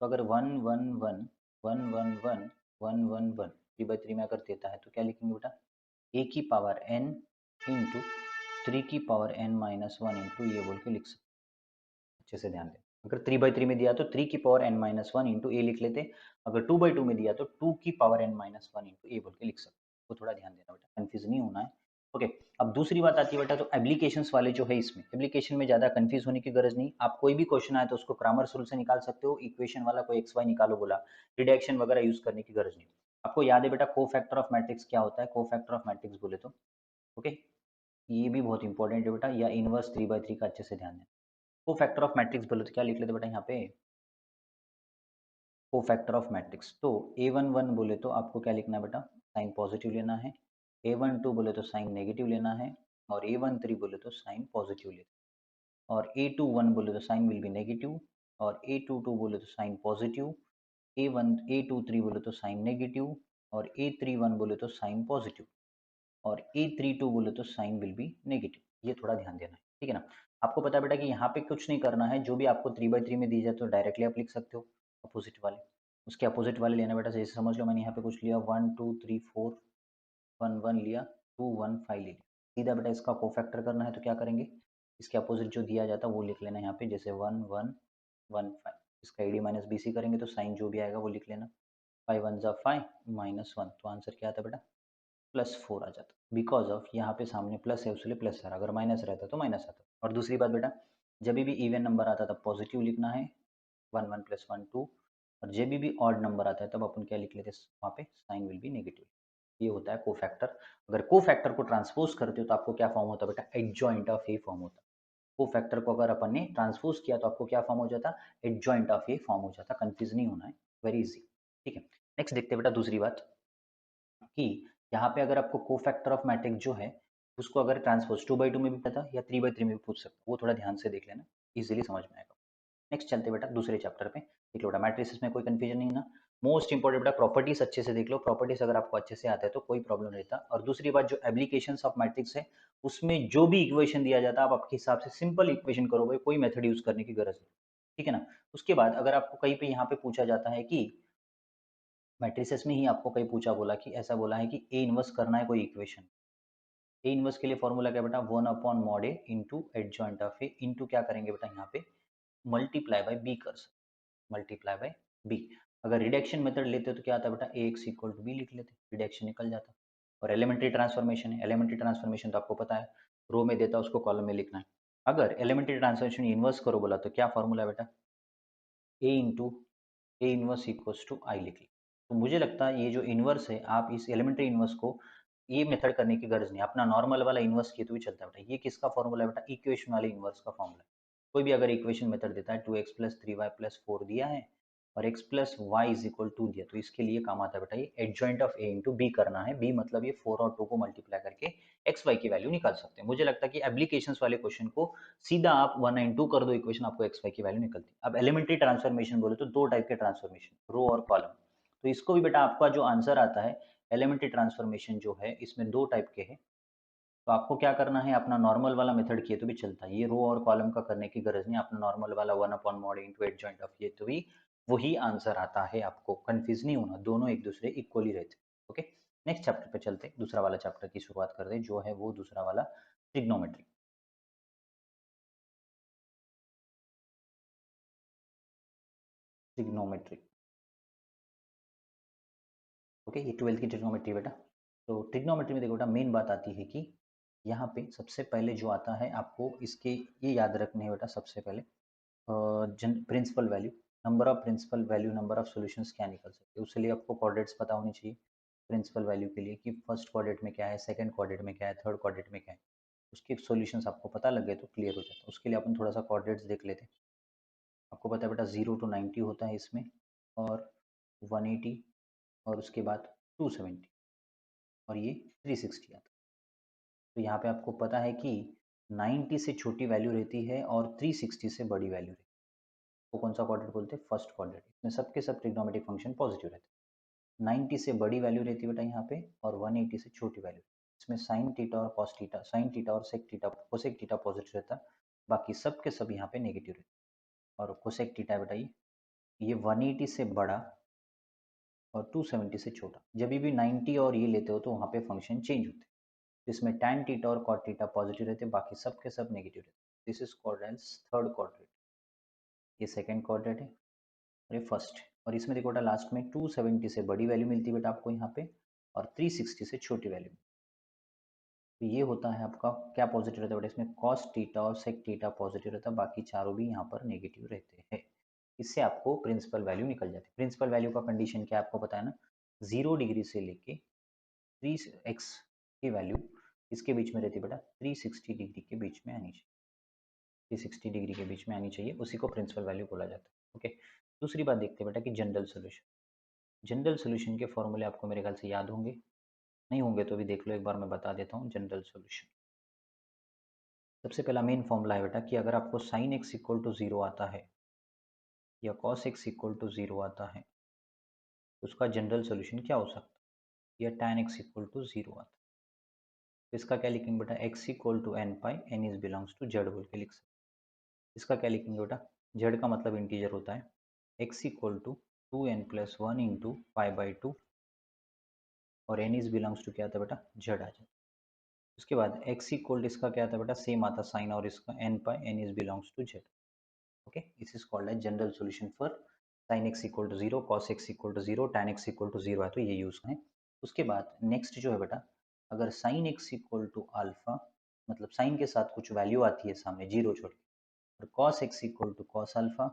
तो अगर 1 1 1 1 1 1 1 1 3/3 में अगर देता है तो क्या लिखेंगे बेटा, ए की पावर n इंटू 3 की power n minus one into ये बोल के लिख सकते, अच्छे से ध्यान दें। अगर 3/3 में दिया तो 3 की power n minus one into A लिख लेते, अगर 2/2 में दिया तो 2 की power n minus one into A बोल के लिख सकते, वो थोड़ा ध्यान देना बेटा, कंफ्यूज नहीं होना है। ओके, अब दूसरी बात आती है बेटा, तो एप्लीकेशंस वाले जो है, इसमें एप्लीकेशन में ज़्यादा कंफ्यूज होने की गरज नहीं, आप कोई भी क्वेश्चन आए तो उसको ग्रामर रूल से निकाल सकते हो, इक्वेशन वाला कोई एक्स वाई निकालो बोला, रिडक्शन वगैरह यूज करने की गरज नहीं। आपको याद है बेटा को फैक्टर ऑफ मैट्रिक्स क्या होता है, को फैक्टर ऑफ मैट्रिक्स बोले तो, ओके, ये भी बहुत इंपॉर्टेंट है बेटा, या इनवर्स 3/3 का अच्छे से ध्यान दें। को फैक्टर ऑफ मैट्रिक्स बोले तो क्या लिख लेते बेटा यहाँ पे, को फैक्टर ऑफ मैट्रिक्स, तो A11 बोले तो आपको क्या लिखना है बेटा, साइन पॉजिटिव लेना है, A12 बोले तो साइन नेगेटिव लेना है, और A13 बोले तो साइन पॉजिटिव लेना है, और A21 बोले तो साइन विल बी नेगेटिव, और A22 बोले तो साइन पॉजिटिव, A23 बोले तो साइन नेगेटिव, और A31 बोले तो साइन पॉजिटिव, और A32 बोले तो साइन विल बी नेगेटिव। ये थोड़ा ध्यान देना है, ठीक है ना। आपको पता है बेटा कि यहाँ पे कुछ नहीं करना है, जो भी आपको 3/3 में दी जाए तो डायरेक्टली आप लिख सकते हो अपोजिट वाले, उसके अपोजिट वाले लेना बेटा, जैसे समझ लो मैंने यहाँ पे कुछ लिया 1 2 3 4 1 1 लिया, 2 1 5 ले लिया, सीधा बेटा इसका कोफैक्टर करना है तो क्या करेंगे, इसके अपोजिट जो दिया जाता है वो लिख लेना यहाँ पे, जैसे 1 1 1 5, इसका AD माइनस BC करेंगे तो साइन जो भी आएगा वो लिख लेना, 5 1 जा 5 माइनस 1, तो आंसर क्या आता है बेटा, +4 आ जाता, बिकॉज ऑफ यहाँ पे सामने प्लस है उसलिए प्लस आ रहा, अगर माइनस रहता तो माइनस आता। और दूसरी बात बेटा, जब भी इवन नंबर आता तब पॉजिटिव लिखना है, 1 1 + 1 2, और जब भी ऑड नंबर आता है तब अपन क्या लिख लेते हैं, वहाँ पे साइन विल बी नेगेटिव। ये होता है कोफैक्टर। अगर कोफैक्टर को ट्रांसपोज करते हो तो आपको क्या फॉर्म होता है बेटा, एडजॉइंट ऑफ ए फॉर्म होता है। कोफैक्टर को अगर अपन ने ट्रांसपोज किया तो आपको क्या फॉर्म हो जाता, एडजॉइंट ऑफ ए फॉर्म हो जाता, कंफ्यूज नहीं होना है, वेरी इजी, ठीक है। नेक्स्ट देखते हैं बेटा दूसरी बात, कि यहाँ पे अगर आपको कोफैक्टर ऑफ मैट्रिक्स जो है उसको अगर ट्रांसपोज 2/2 में भी पता या 3/3 में भी पूछ सकते हो, वो थोड़ा ध्यान से देख लेना, इजीली समझ में आएगा। नेक्स्ट चलते बेटा दूसरे चैप्टर पे, देख लो बेटा मैट्रिसेस में कोई कंफ्यूजन नहीं ना। मोस्ट इंपॉर्टेंट बेटा प्रॉपर्टीज अच्छे से देख लो, प्रॉपर्टीज अगर आपको अच्छे से आता है तो कोई प्रॉब्लम नहीं रहता। और दूसरी बात, जो एप्लीकेशंस ऑफ मैट्रिक्स है उसमें जो भी इक्वेशन दिया जाता है आप आपके हिसाब से सिंपल इक्वेशन करोगे, कोई मेथड यूज करने की गरज नहीं, ठीक है ना। उसके बाद अगर आपको कहीं पे यहाँ पे पूछा जाता है कि मैट्रिसेस में ही आपको कहीं पूछा बोला कि ऐसा बोला है कि ए इनवर्स करना है कोई इक्वेशन, ए इनवर्स के लिए फॉर्मूला क्या बेटा, 1/mod A into adjoint of A into क्या करेंगे बेटा यहाँ पे मल्टीप्लाई बाय बी कर सकते, मल्टीप्लाई बाय बी। अगर रिडक्शन मेथड लेते हो तो क्या आता है बेटा, ए एक्स इक्वल टू बी लिख लेते, रिडक्शन निकल जाता। और एलिमेंट्री ट्रांसफॉर्मेशन है, एलिमेंट्री ट्रांसफॉर्मेशन तो आपको पता है, रो में देता है उसको कॉलम में लिखना है। अगर एलिमेंट्री ट्रांसफॉर्मेशन इन्वर्स करो बोला तो क्या फॉर्मूला है बेटा, A into A inverse equals to I लिख ली। तो मुझे लगता है ये जो इनवर्स है, आप इस एलिमेंट्री इनवर्स को ये मेथड करने की गरज नहीं, अपना नॉर्मल वाला इनवर्स किए तो भी चलता है बेटा। ये किसका फॉर्मूला है बेटा, इक्वेशन वाले इनवर्स का फॉर्मूला है। कोई भी अगर इक्वेशन मेथड देता है 2x प्लस 3y+4 दिया है और x plus Y is equal to दिया, तो इसके लिए काम आता है बेटा ये adjoint of A into B करना है। बी मतलब ये 4 और 2 को मल्टीप्लाई करके एक्स वाई की वैल्यू निकाल सकते हैं। मुझे लगता है कि एप्लीकेशंस वाले क्वेश्चन को सीधा आप 1 और 2 कर दो इक्वेशन, आपको एक्स वाई की वैल्यू निकलती है। अब एलिमेंट्री ट्रांसफॉर्मेशन बोले तो दो टाइप के ट्रांसफॉर्मेशन, रो और कॉलम। तो इसको भी बेटा आपका जो आंसर आता है एलिमेंट्री ट्रांसफॉर्मेशन जो है इसमें दो टाइप के हैं। तो आपको क्या करना है, अपना नॉर्मल वाला मेथड किए तो भी चलता है, ये रो और कॉलम का करने की गरज नहीं, अपना नॉर्मल वाला 1/mod इंटू एडजॉइंट ऑफ ये तो भी वही आंसर आता है। आपको कंफ्यूज नहीं होना, दोनों एक दूसरे इक्वली रहते। ओके, नेक्स्ट चैप्टर पे चलते, दूसरा वाला चैप्टर की शुरुआत करते हैं, जो है वो दूसरा वाला ट्रिग्नोमेट्री। ट्रिग्नोमेट्री, ओके, ये 12th की ट्रिग्नोमेट्री बेटा। तो ट्रिग्नोमेट्री में देखो बेटा मेन बात आती है कि यहाँ पे सबसे पहले जो आता है आपको इसके ये याद रखने है बेटा, सबसे पहले principal value, number of principal value, number of solutions क्या निकल सकते हैं, उसके लिए आपको कोऑर्डिनेट्स पता होनी चाहिए। प्रिंसिपल वैल्यू के लिए कि फर्स्ट कोऑर्डिनेट में क्या है, सेकंड कोऑर्डिनेट में क्या है, थर्ड कोऑर्डिनेट में क्या है, उसके सॉल्यूशंस आपको पता लग गए तो क्लियर हो जाता है। उसके लिए अपन थोड़ा सा कोऑर्डिनेट्स देख लेते हैं। आपको पता है बेटा 0 to 90 होता है इसमें, और 180, और उसके बाद 270, और ये 360 आता है। तो यहाँ पे आपको पता है कि 90 से छोटी वैल्यू रहती है और 360 से बड़ी वैल्यू रहती है, वो कौन सा क्वाड्रेंट बोलते हैं, फर्स्ट क्वाड्रेंट। इसमें सबके सब ट्रिग्नोमेट्रिक फंक्शन पॉजिटिव रहते हैं। 90 से बड़ी वैल्यू रहती है बेटा यहाँ पे, और 180 से छोटी वैल्यू। इसमें साइन थीटा और कॉस थीटा, साइन थीटा और sec theta, cosec theta positive रहता है, बाकी सब के सब यहाँ पे नेगेटिव रहते हैं। और कोसेक थीटा बेटा ये 180 से बड़ा और 270 से छोटा। जब भी 90 और ये लेते हो तो वहाँ पे फंक्शन चेंज होते हैं। इसमें tan थीटा और cot थीटा पॉजिटिव रहते हैं, बाकी सब के सब नेगेटिव रहते हैं। This is called as third quadrant, ये सेकंड क्वाड्रेंट है और ये फर्स्ट है। और इसमें देखो बेटा लास्ट में 270 से बड़ी वैल्यू मिलती है बेटा आपको यहाँ पे, और 360 से छोटी वैल्यू। तो ये होता है आपका क्या पॉजिटिव रहता है बेटा, इसमें cos थीटा और sec थीटा पॉजिटिव रहता है, बाकी चारों भी यहाँ पर नेगेटिव रहते हैं। इससे आपको प्रिंसिपल वैल्यू निकल जाती है। प्रिंसिपल वैल्यू का कंडीशन क्या है आपको पता है ना, 0 डिग्री से लेके 3x की वैल्यू इसके बीच में रहती है बेटा, 360 डिग्री के बीच में आनी चाहिए, 360 डिग्री के बीच में आनी चाहिए, उसी को प्रिंसिपल वैल्यू बोला जाता है। ओके, दूसरी बात देखते हैं बेटा कि जनरल सोल्यूशन। जनरल सोल्यूशन के फॉर्मूले आपको मेरे ख्याल से याद होंगे, नहीं होंगे तो भी देख लो एक बार, मैं बता देता हूँ जनरल सोल्यूशन। सबसे पहला मेन फॉर्मूला है बेटा कि अगर आपको साइन एक्स इक्वल टू 0 आता है या कॉस एक्स इक्वल टू 0 आता है तो उसका जनरल सोल्यूशन क्या हो सकता है, या tan एक्स इक्वल टू 0 आता है तो इसका क्या लिखेंगे बेटा, x equal to N pi N is belongs to Z बोल के लिख सकते हैं। इसका क्या लिखेंगे बेटा, जेड का मतलब इंटीजर होता है, x equal to 2n+1 into pi by two, और एन इज बिलोंग्स टू क्या आता है बेटा, जेड आ जाता है। उसके बाद x इक्वल टू इसका क्या आता है बेटा, सेम आता साइन, और इसका N pi N is belongs to Z. Okay, this is called as general solution for sin x equal to 0, cos x equal to 0, tan x equal to 0 है तो ये यूज़ करें। उसके बाद नेक्स्ट जो है बेटा, अगर sin x equal to alpha, मतलब साइन के साथ कुछ वैल्यू आती है सामने जीरो छोड़ के, और cos x equal to cos alpha,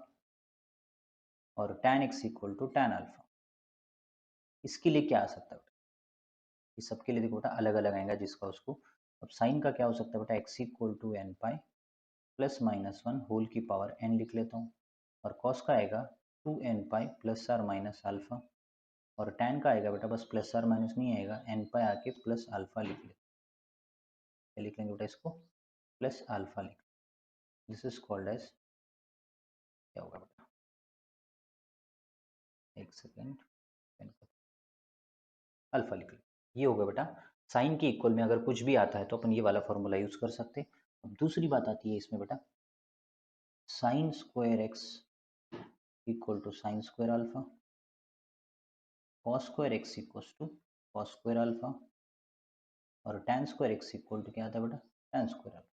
और tan x equal to tan alpha, इसके लिए क्या आ सकता है बेटा, ये सबके लिए देखो बेटा अलग अलग आएगा जिसका उसको। अब साइन का क्या हो सकता है बेटा, x equal to N pi plus minus one whole की पावर n लिख लेता हूँ, और कॉस का आएगा 2n pi plus are minus alpha, और tan का आएगा बेटा बस प्लस आर माइनस नहीं आएगा, n पाई आके प्लस अल्फा लिख लेते, क्या लिख लेंगे बेटा इसको, प्लस अल्फा लिख, दिस इज कॉल्ड एज, क्या होगा बेटा, एक सेकेंड, अल्फा लिख लो। ये हो गया बेटा साइन के इक्वल में अगर कुछ भी आता है तो अपन ये वाला फॉर्मूला यूज कर सकते हैं। अब दूसरी बात आती है इसमें बेटा sine square X equal to sine square alpha, cos square X equal to cos square alpha और tan square X equal to क्या आता है बेटा tan स्क्वायर अल्फा।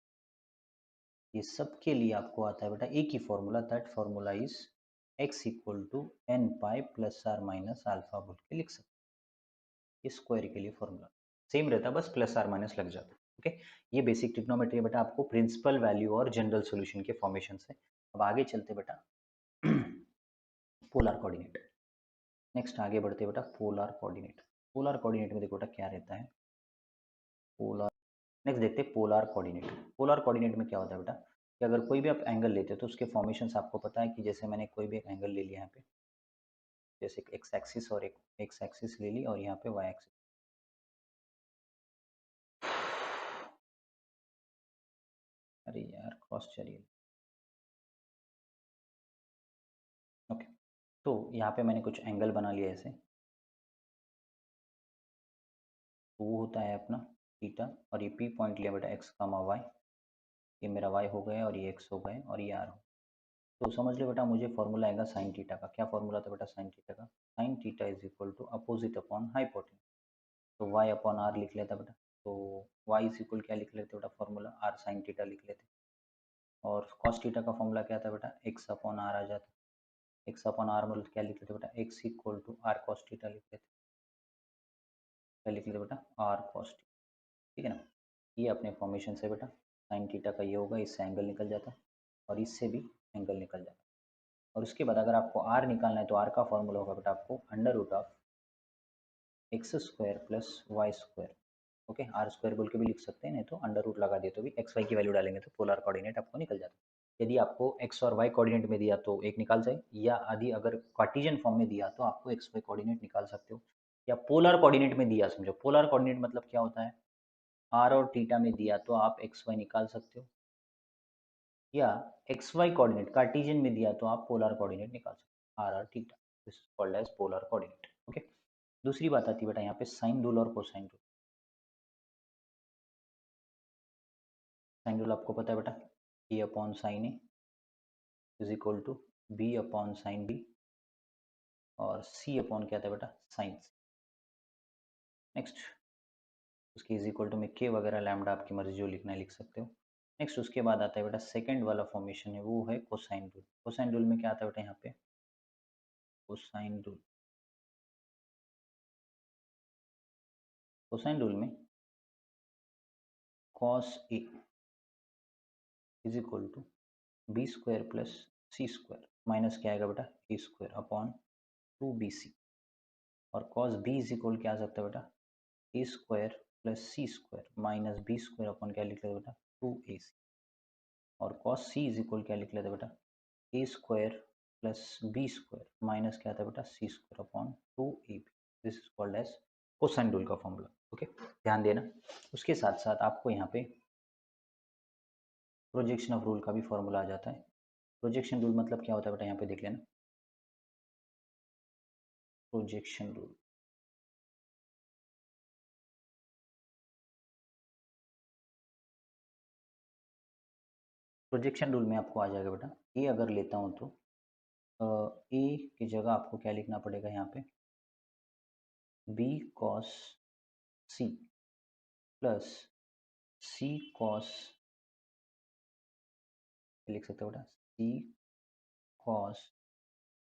ये सब के लिए आपको आता है बेटा एक ही formula, that formula is x equal to N pi plus are minus alpha बोल के लिख सकते हैं। ये स्क्वायर के लिए फॉर्मूला सेम रहता है, बस प्लस आर माइनस लग जाता है। ओके, ये बेसिक ट्रिग्नोमेट्री बेटा आपको प्रिंसिपल वैल्यू और जनरल सॉल्यूशन के फॉर्मेशन से। अब आगे चलते बेटा पोलर कोऑर्डिनेट। नेक्स्ट आगे बढ़ते बेटा पोलर कोऑर्डिनेट। पोलर कोऑर्डिनेट में देखो बेटा क्या रहता है पोलर। नेक्स्ट देखते हैं पोलर कोऑर्डिनेट। पोलर कोऑर्डिनेट में क्या होता है बेटा कि अगर कोई भी आप एंगल लेते हो तो उसके फॉर्मेशंस आपको पता है कि जैसे मैंने कोई भी एक एंगल ले लिया यहाँ पे, जैसे एक्स एक्सिस और एक एक्स एक्सिस ले ली और यहाँ पे वाई एक्सिस। अरे यार क्रॉस चलिए। ओके, तो यहाँ पे मैंने कुछ एंगल बना लिया ऐसे, तो वो होता है अपना थीटा और ये पी पॉइंट लिया बेटा एक्स कामा वाई, ये मेरा वाई हो गया और ये एक्स हो गए और ये आर हो। तो समझ लो बेटा मुझे फॉर्मूला आएगा साइन थीटा का। क्या फॉर्मूला था बेटा साइन थीटा का? Sine theta is equal to opposite upon hypotenuse. तो वाई अपॉन आर लिख लेता बेटा, तो वाई इज इक्वल क्या लिख लेते बेटा फॉर्मूला आर साइन थीटा लिख लेते। और कॉस थीटा का फॉर्मूला क्या था बेटा एक्स अपॉन आर आ जाता। एक्स अपॉन आर मतलब क्या लिख लेते बेटा X equal to R cos theta लिख लेते। क्या लिख लेते बेटा आर कॉस थीटा, ठीक है ना। ये अपने फॉर्मेशन से बेटा साइन थीटा का ये होगा, इससे एंगल निकल जाता और इससे भी एंगल निकल जाता। और उसके बाद अगर आपको आर निकालना है तो आर का फॉर्मूला होगा बेटा आपको under root of X square plus Y square. Okay, R square बोल के भी लिख सकते हैं, नहीं तो अंडर रूट लगा दिए तो भी एक्स वाई की वैल्यू डालेंगे तो पोलर कोऑर्डिनेट आपको निकल जाता है। यदि आपको एक्स और वाई कोऑर्डिनेट में दिया तो एक निकाल जाए, या यदि अगर कार्टेशियन फॉर्म में दिया तो आपको एक्स वाई कोऑर्डिनेट निकाल सकते हो। या पोलर कोऑर्डिनेट में दिया, समझो पोलर कोऑर्डिनेट मतलब क्या होता है, आर और थीटा में दिया तो आप एक्स वाई निकाल सकते हो, या एक्स वाई कोऑर्डिनेट कार्टेशियन में दिया तो आप पोलर कोऑर्डिनेट निकाल सकते हो, आर और theta. This is called as polar coordinate. Okay, दूसरी बात आती है बेटा यहाँ पे साइन रूल और कोसाइन रूल। साइन रूल आपको पता है बेटा A upon sine A is equal to B upon sine B और सी अपॉन क्या था बेटा साइन सी। नेक्स्ट उसके इज इक्वल टू में के वगैरह लैम्डा आपकी मर्जी जो लिखना है लिख सकते हो। नेक्स्ट उसके बाद आता है बेटा सेकंड वाला फॉर्मेशन है वो है कोसाइन रूल। कोसाइन रूल में क्या आता है बेटा यहाँ पे कोसाइन रूल। कोसाइन रूल में cos A is equal to B square plus C square minus क्या आएगा बेटा A square upon two B C. और कॉस बी इज इक्वल क्या आ सकता है बेटा A square plus C square minus B square upon क्या लिख लेते बेटा टू ए सी। और कॉस सी इज इक्वल क्या लिख लेते बेटा A square plus B square minus क्या आता है बेटा C square upon two A B. This is called as cosine rule का फॉर्मूला। ओके, ध्यान देना। उसके साथ साथ आपको यहाँ पे प्रोजेक्शन ऑफ रूल का भी फॉर्मूला आ जाता है। प्रोजेक्शन रूल मतलब क्या होता है बेटा यहाँ पे देख लेना। प्रोजेक्शन रूल, प्रोजेक्शन रूल में आपको आ जाएगा बेटा ए अगर लेता हूँ तो ए की जगह आपको क्या लिखना पड़ेगा यहाँ पे B cos C plus C cos, लिख सकते हो बेटा C cos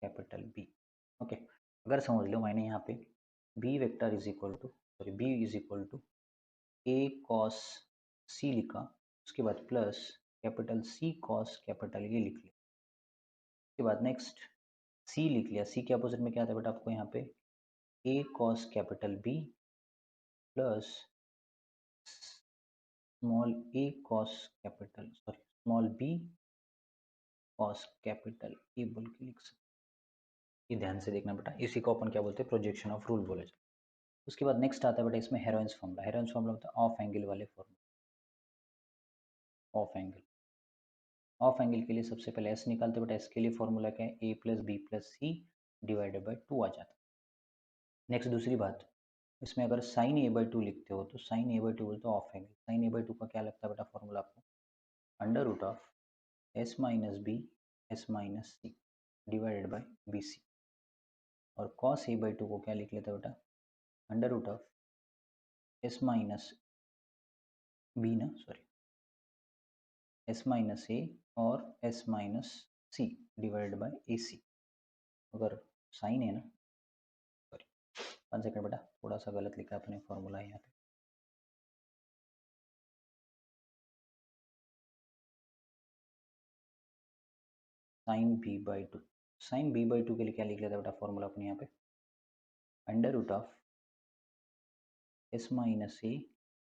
capital B. Okay, अगर समझ लो मैंने यहाँ पे B vector is equal to sorry B is equal to A cos C लिखा, उसके बाद plus capital C cos capital ये लिख लिया। उसके बाद नेक्स्ट सी लिख लिया, सी के अपोजिट में क्या था बेटा आपको यहाँ पे A cos capital B plus small A cos capital sorry small B cos capital A बोल के लिख सकते। ये ध्यान से देखना बेटा, इसी को अपन क्या बोलते हैं प्रोजेक्शन ऑफ रूल बोले जाते हैं। उसके बाद नेक्स्ट आता है बेटा इसमें हेरोइंस फॉर्मूला। हेरोइंस फॉर्मूला होता है ऑफ एंगल वाले formula. Of angle, of angle के लिए सबसे पहले एस निकालते बेटा, एस के लिए फॉर्मूला क्या है A plus B plus C divided by two आ जाता है। नेक्स्ट दूसरी बात इसमें अगर साइन ए बाई टू लिखते हो तो साइन ए बाई टू बोलते हो of angle. Sine A by two का क्या लगता है बेटा फॉर्मूला आपको, under root of S minus B S minus C divided by B C. और कॉस ए बाई टू को क्या लिख लेते हैं बेटा, under root of S minus B ना, सॉरी, एस माइनस ए और S minus C divided by A C. अगर साइन है ना, सॉरी 1 सेकंड बेटा, थोड़ा सा गलत लिखा अपने फॉर्मूला यहाँ पे। Sine B by two, sine B by two के लिए क्या लिख लेता बेटा फॉर्मूला अपने यहाँ पे, under root of S minus A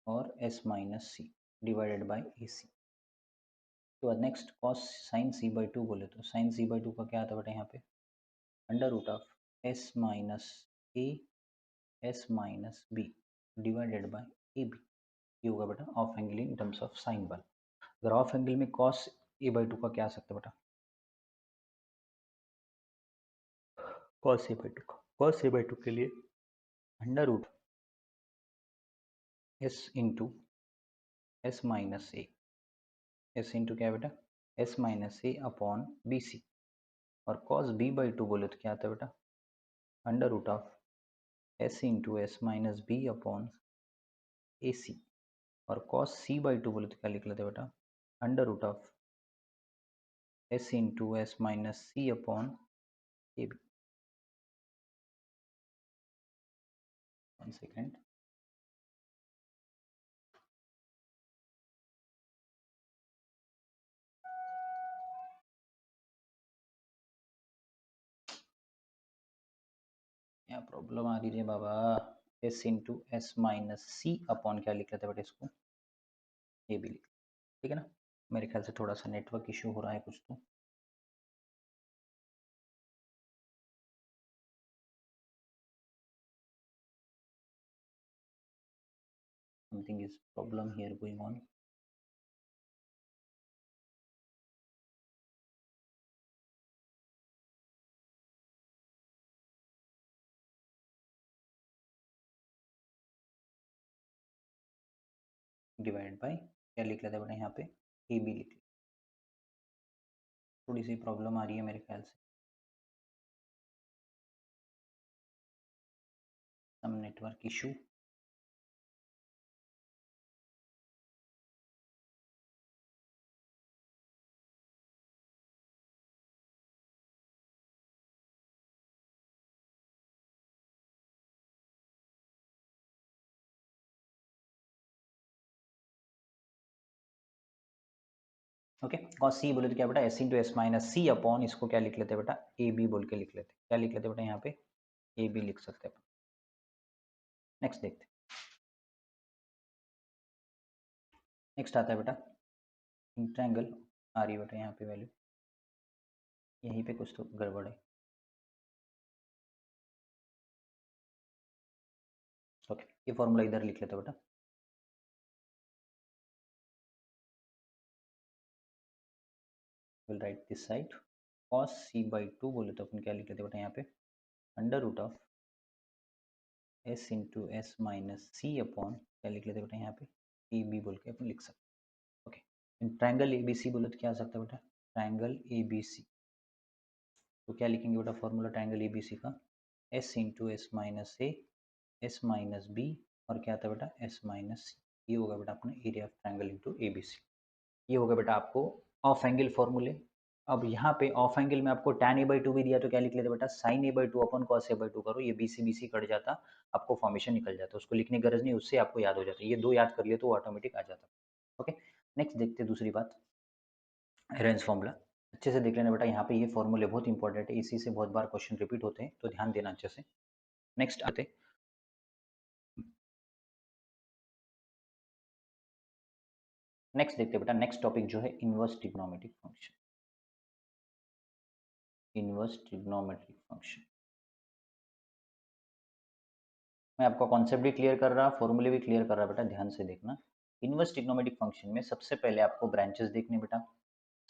और S minus C divided by A C. तो next cos sine C by two बोले तो साइन सी बाई टू का क्या आता है बेटा यहाँ पे, under root of S minus A S minus B divided by A B. ये होगा बेटा of angle in terms of sine वाला। अगर ऑफ एंगल में कॉस ए बाई टू का क्या आ सकता है बेटा, कॉस ए बाई टू का, कॉस ए बाई टू के लिए under root S into S minus A, S into क्या है बेटा S minus A upon B C. और कॉस बी बाई टू बोले तो क्या आता है बेटा, under root of S into S minus B upon A C. और कॉस सी बाई टू बोले तो क्या लिख लेते हैं बेटा, under root of S into S minus C upon A B. 1 second, क्या प्रॉब्लम आ रही है बाबा, एस इंटू एस माइनस सी अपॉन क्या लिख लेते हैं बेटा इसको, ए बी लिख, ठीक है ना। मेरे ख्याल से थोड़ा सा नेटवर्क इशू हो रहा है कुछ, तो something is problem here going on. Divide by क्या लिख लेते हैं बेटा यहाँ पे, ए बी लिख, थोड़ी सी प्रॉब्लम आ रही है मेरे ख्याल से, some network issue. Okay, cos C बोले तो क्या बेटा एस इंटू एस माइनस सी अपॉन, इसको क्या लिख लेते हैं बेटा ए बी बोल के लिख लेते हैं, क्या लिख लेते हैं बेटा यहाँ पे ए बी लिख सकते हैं। नेक्स्ट देखते हैं, नेक्स्ट आता है बेटा इंट्रायंगल, आ रही है बेटा यहाँ पे वैल्यू, यहीं पे कुछ तो गड़बड़ है। ओके, ये फॉर्मूला इधर लिख लेते हैं बेटा, will write this side, cos C by two बोले तो अपन क्या लिख लेते हैं बेटा यहाँ पे, under root of S into S minus C upon क्या लिख लेते हैं बेटा यहाँ पे ए बी बोल के अपन लिख सकते हैं। Okay, triangle A B C बोले तो क्या आ सकता है बेटा, ट्रायंगल ए बी सी, तो क्या लिखेंगे बेटा formula triangle A B C का, S into S minus A S minus B और क्या आता है बेटा एस माइनस सी। ये होगा बेटा अपना area of triangle into A B C. ये होगा बेटा आपको ऑफ एंगल फॉर्मूले। अब यहाँ पे ऑफ एंगल में आपको tan ए बाई टू भी दिया तो क्या लिख लेते बेटा साइन ए बाई टू अपन कॉस ए बाई टू करो, ये बी सी कट जाता, आपको फॉर्मेशन निकल जाता, उसको लिखने की गरज नहीं, उससे आपको याद हो जाता है, ये दो याद कर लिए तो ऑटोमेटिक आ जाता। ओके, नेक्स्ट देखते हैं दूसरी बात, रेंज फॉर्मूला। अच्छे से देख लेना बेटा, यहाँ पे ये फॉर्मूले बहुत इंपॉर्टेंट है, इसी से बहुत बार क्वेश्चन रिपीट होते हैं, तो ध्यान देना अच्छे से। नेक्स्ट आते, नेक्स्ट देखते बेटा, नेक्स्ट टॉपिक जो है inverse trigonometric function, inverse trigonometric function. मैं आपका कॉन्सेप्ट भी क्लियर कर रहा, फॉर्मूले भी क्लियर कर रहा बेटा, ध्यान से देखना। इनवर्स ट्रिग्नोमेट्रिक फंक्शन में सबसे पहले आपको ब्रांचेस देखने बेटा,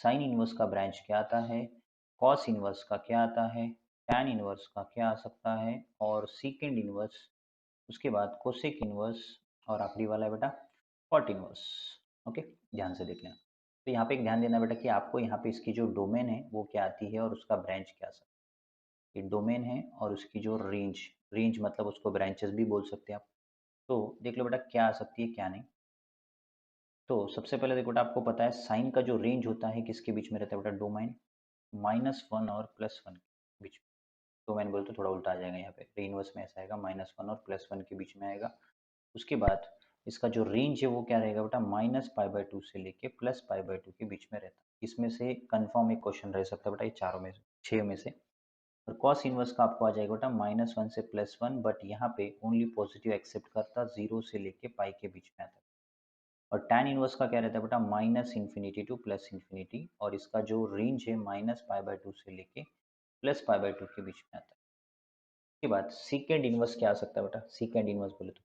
साइन इनवर्स का ब्रांच क्या आता है, कॉस इनवर्स का क्या आता है, टैन इनवर्स का क्या आ सकता है, और सीकेंड इनवर्स उसके बाद कोसेक इनवर्स और आखिरी वाला है बेटा कॉट इनवर्स। ओके, ध्यान से देख लेना। तो यहाँ पे एक ध्यान देना बेटा कि आपको यहाँ पे इसकी जो डोमेन है वो क्या आती है और उसका ब्रांच क्या सकता है। ये डोमेन है और उसकी जो रेंज, रेंज मतलब उसको ब्रांचेस भी बोल सकते हैं आप। तो देख लो बेटा क्या आ सकती है क्या नहीं। तो सबसे पहले देखो बेटा, आपको पता है साइन का जो रेंज होता है किसके बीच में रहता है बेटा, डोमेन -1 और +1 के बीच में। तो मैंने बोला तो थोड़ा उल्टा आ जाएगा, यहाँ पे इनवर्स में ऐसा आएगा -1 और +1 के बीच में आएगा। उसके बाद इसका जो रेंज है वो क्या रहेगा बेटा, -π/2 से लेके +π/2 के बीच में रहता है। इसमें से कंफर्म एक क्वेश्चन रह सकता है बेटा, ये चारों में से, 6 में से। और कॉस इनवर्स का आपको आ जाएगा बेटा -1 से +1, बट यहाँ पे ओनली पॉजिटिव एक्सेप्ट करता, 0 से लेके पाई के बीच में आता है। और टैन इनवर्स का क्या रहता है बेटा, -∞ टू +∞, और इसका जो रेंज है -π/2 से लेके +π/2 के बीच में आता है। उसके बाद सीकेंड इनवर्स क्या आ सकता है बेटा, सीकेंड इनवर्स बोले तो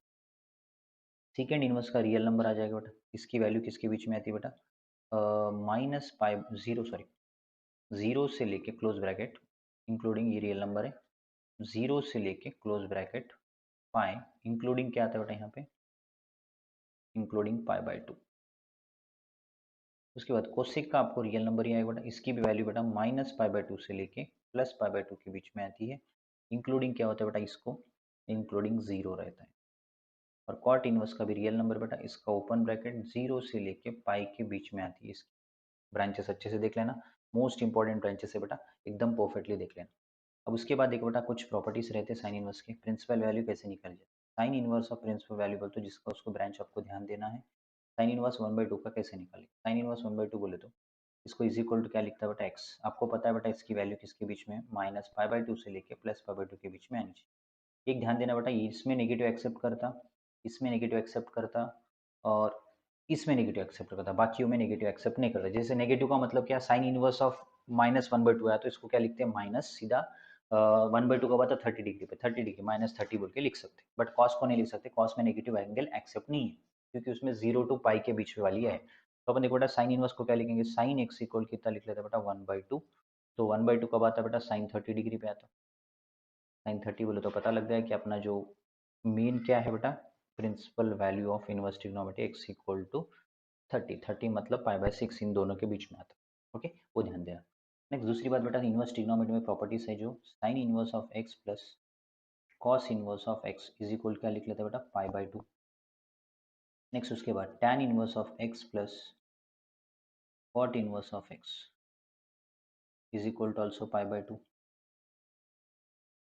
सीकेंड इनवर्स का रियल नंबर आ जाएगा बेटा। इसकी वैल्यू किसके बीच में आती है बेटा, minus pi zero, sorry, zero से लेके क्लोज ब्रैकेट, इंक्लूडिंग ये रियल नंबर है, जीरो से लेके क्लोज ब्रैकेट पाई, इंक्लूडिंग क्या आता है बेटा यहाँ पे, इंक्लूडिंग π/2। उसके बाद कोसेक का आपको रियल नंबर ही आएगा बेटा, इसकी भी वैल्यू बेटा -π/2 से लेके +π/2 के बीच में आती है, इंक्लूडिंग क्या होता है बेटा, इसको इंक्लूडिंग जीरो रहता है। और कॉट इनवर्स का भी रियल नंबर बेटा, इसका ओपन ब्रैकेट जीरो से लेके पाई के बीच में आती है। इसकी ब्रांचेस अच्छे से देख लेना, मोस्ट इंपॉर्टेंट ब्रांचेस है बेटा, एकदम परफेक्टली देख लेना। अब उसके बाद देखो बेटा कुछ प्रॉपर्टीज रहते हैं साइन इनवर्स के। प्रिंसिपल वैल्यू कैसे निकल जाए, sine inverse of principal value बोलते हो जिसका उसको ब्रांच आपको ध्यान देना है। साइन इनवर्स 1/2 का कैसे निकाले, साइन इनवर्स 1/2 बोले तो इसको इज इक्वल टू क्या लिखता है बेटा, एक्स। आपको पता है बेटा इसकी वैल्यू किसके बीच में, -π/2 से लेके +π/2 के बीच में आनी चाहिए। एक ध्यान देना बेटा, इसमें नेगेटिव एक्सेप्ट करता, इसमें नेगेटिव एक्सेप्ट करता, और इसमें नेगेटिव एक्सेप्ट करता, बाकियों में नेगेटिव एक्सेप्ट नहीं करता। जैसे नेगेटिव का मतलब क्या, साइन इनवर्स ऑफ -1/2 आया तो इसको क्या लिखते हैं, माइनस, सीधा 1/2 का बात 30 डिग्री पे, 30 डिग्री -30 बोल के लिख सकते हैं। बट कॉस को नहीं लिख सकते, कॉस में नेगेटिव एंगल एक्सेप्ट नहीं है, क्योंकि उसमें 0 टू पाई के बीच वाली है। तो अपन देखो बेटा साइन इनवर्स को क्या लिखेंगे, साइन एक्स इक्वल कितना लिख लेते हैं बेटा, 1/2। तो 1/2 कब आता है बेटा, साइन 30 डिग्री पे आता है। साइन 30 बोले तो पता लग गया कि अपना जो मीन क्या है बेटा, principal value of inverse trigonometry X equal to 30 मतलब π/6 इन दोनों के बीच में आता है। ओके, वो ध्यान देना। नेक्स्ट दूसरी बात बेटा, इनवर्स ट्रिग्नोमेट्री में प्रॉपर्टीज है जो sine inverse of X plus cos inverse of X is equal क्या लिख लेते हैं बेटा, π/2। नेक्स्ट उसके बाद tan inverse of X plus cot inverse of X is equal to also π/2।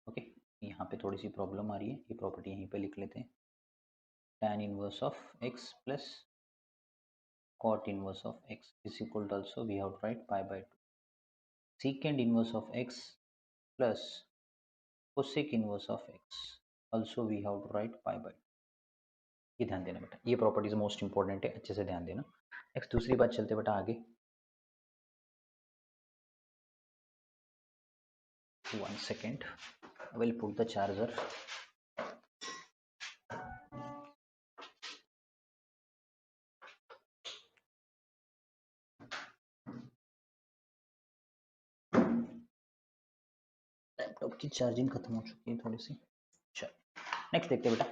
Okay, यहाँ पे थोड़ी सी प्रॉब्लम आ रही है, ये प्रॉपर्टी यहीं पे लिख लेते हैं, tan inverse of x plus cot inverse of x is equal to, also we have to write π/2, secant inverse of x plus cosec inverse of x also we have to write π/2। ये ध्यान देना बेटा, ये प्रॉपर्टीज मोस्ट इंपॉर्टेंट है, अच्छे से ध्यान देना। नेक्स्ट दूसरी बात चलते बेटा आगे, 1 second, I will put the charger। Laptop की चार्जिंग खत्म हो चुकी है थोड़ी सी। चलो नेक्स्ट देखते हैं बेटा,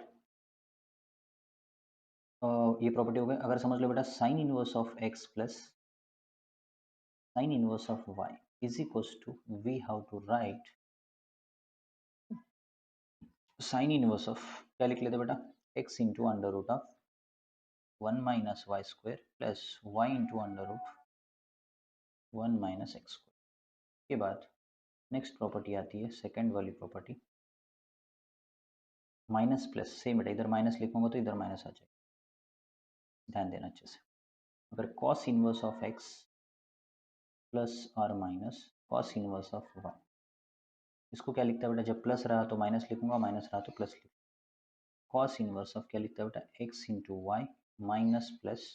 ये प्रॉपर्टी हो गई। अगर समझ लो बेटा sine inverse of X plus sine inverse of Y is equals to, we have to write sine inverse of, क्या लिख लेते बेटा, X into under root of 1 minus Y square plus Y into under root 1 minus X square. के बाद नेक्स्ट प्रॉपर्टी आती है सेकंड वाली प्रॉपर्टी, माइनस प्लस, सेम बेटा इधर माइनस लिखूंगा तो इधर माइनस आ जाएगा, ध्यान देना अच्छे से। अगर cos inverse of X plus और minus cos inverse of Y, इसको क्या लिखता है बेटा, जब प्लस रहा तो माइनस लिखूंगा, माइनस रहा तो प्लस लिखूंगा। कॉस इनवर्स ऑफ क्या लिखता है बेटा, X into Y minus plus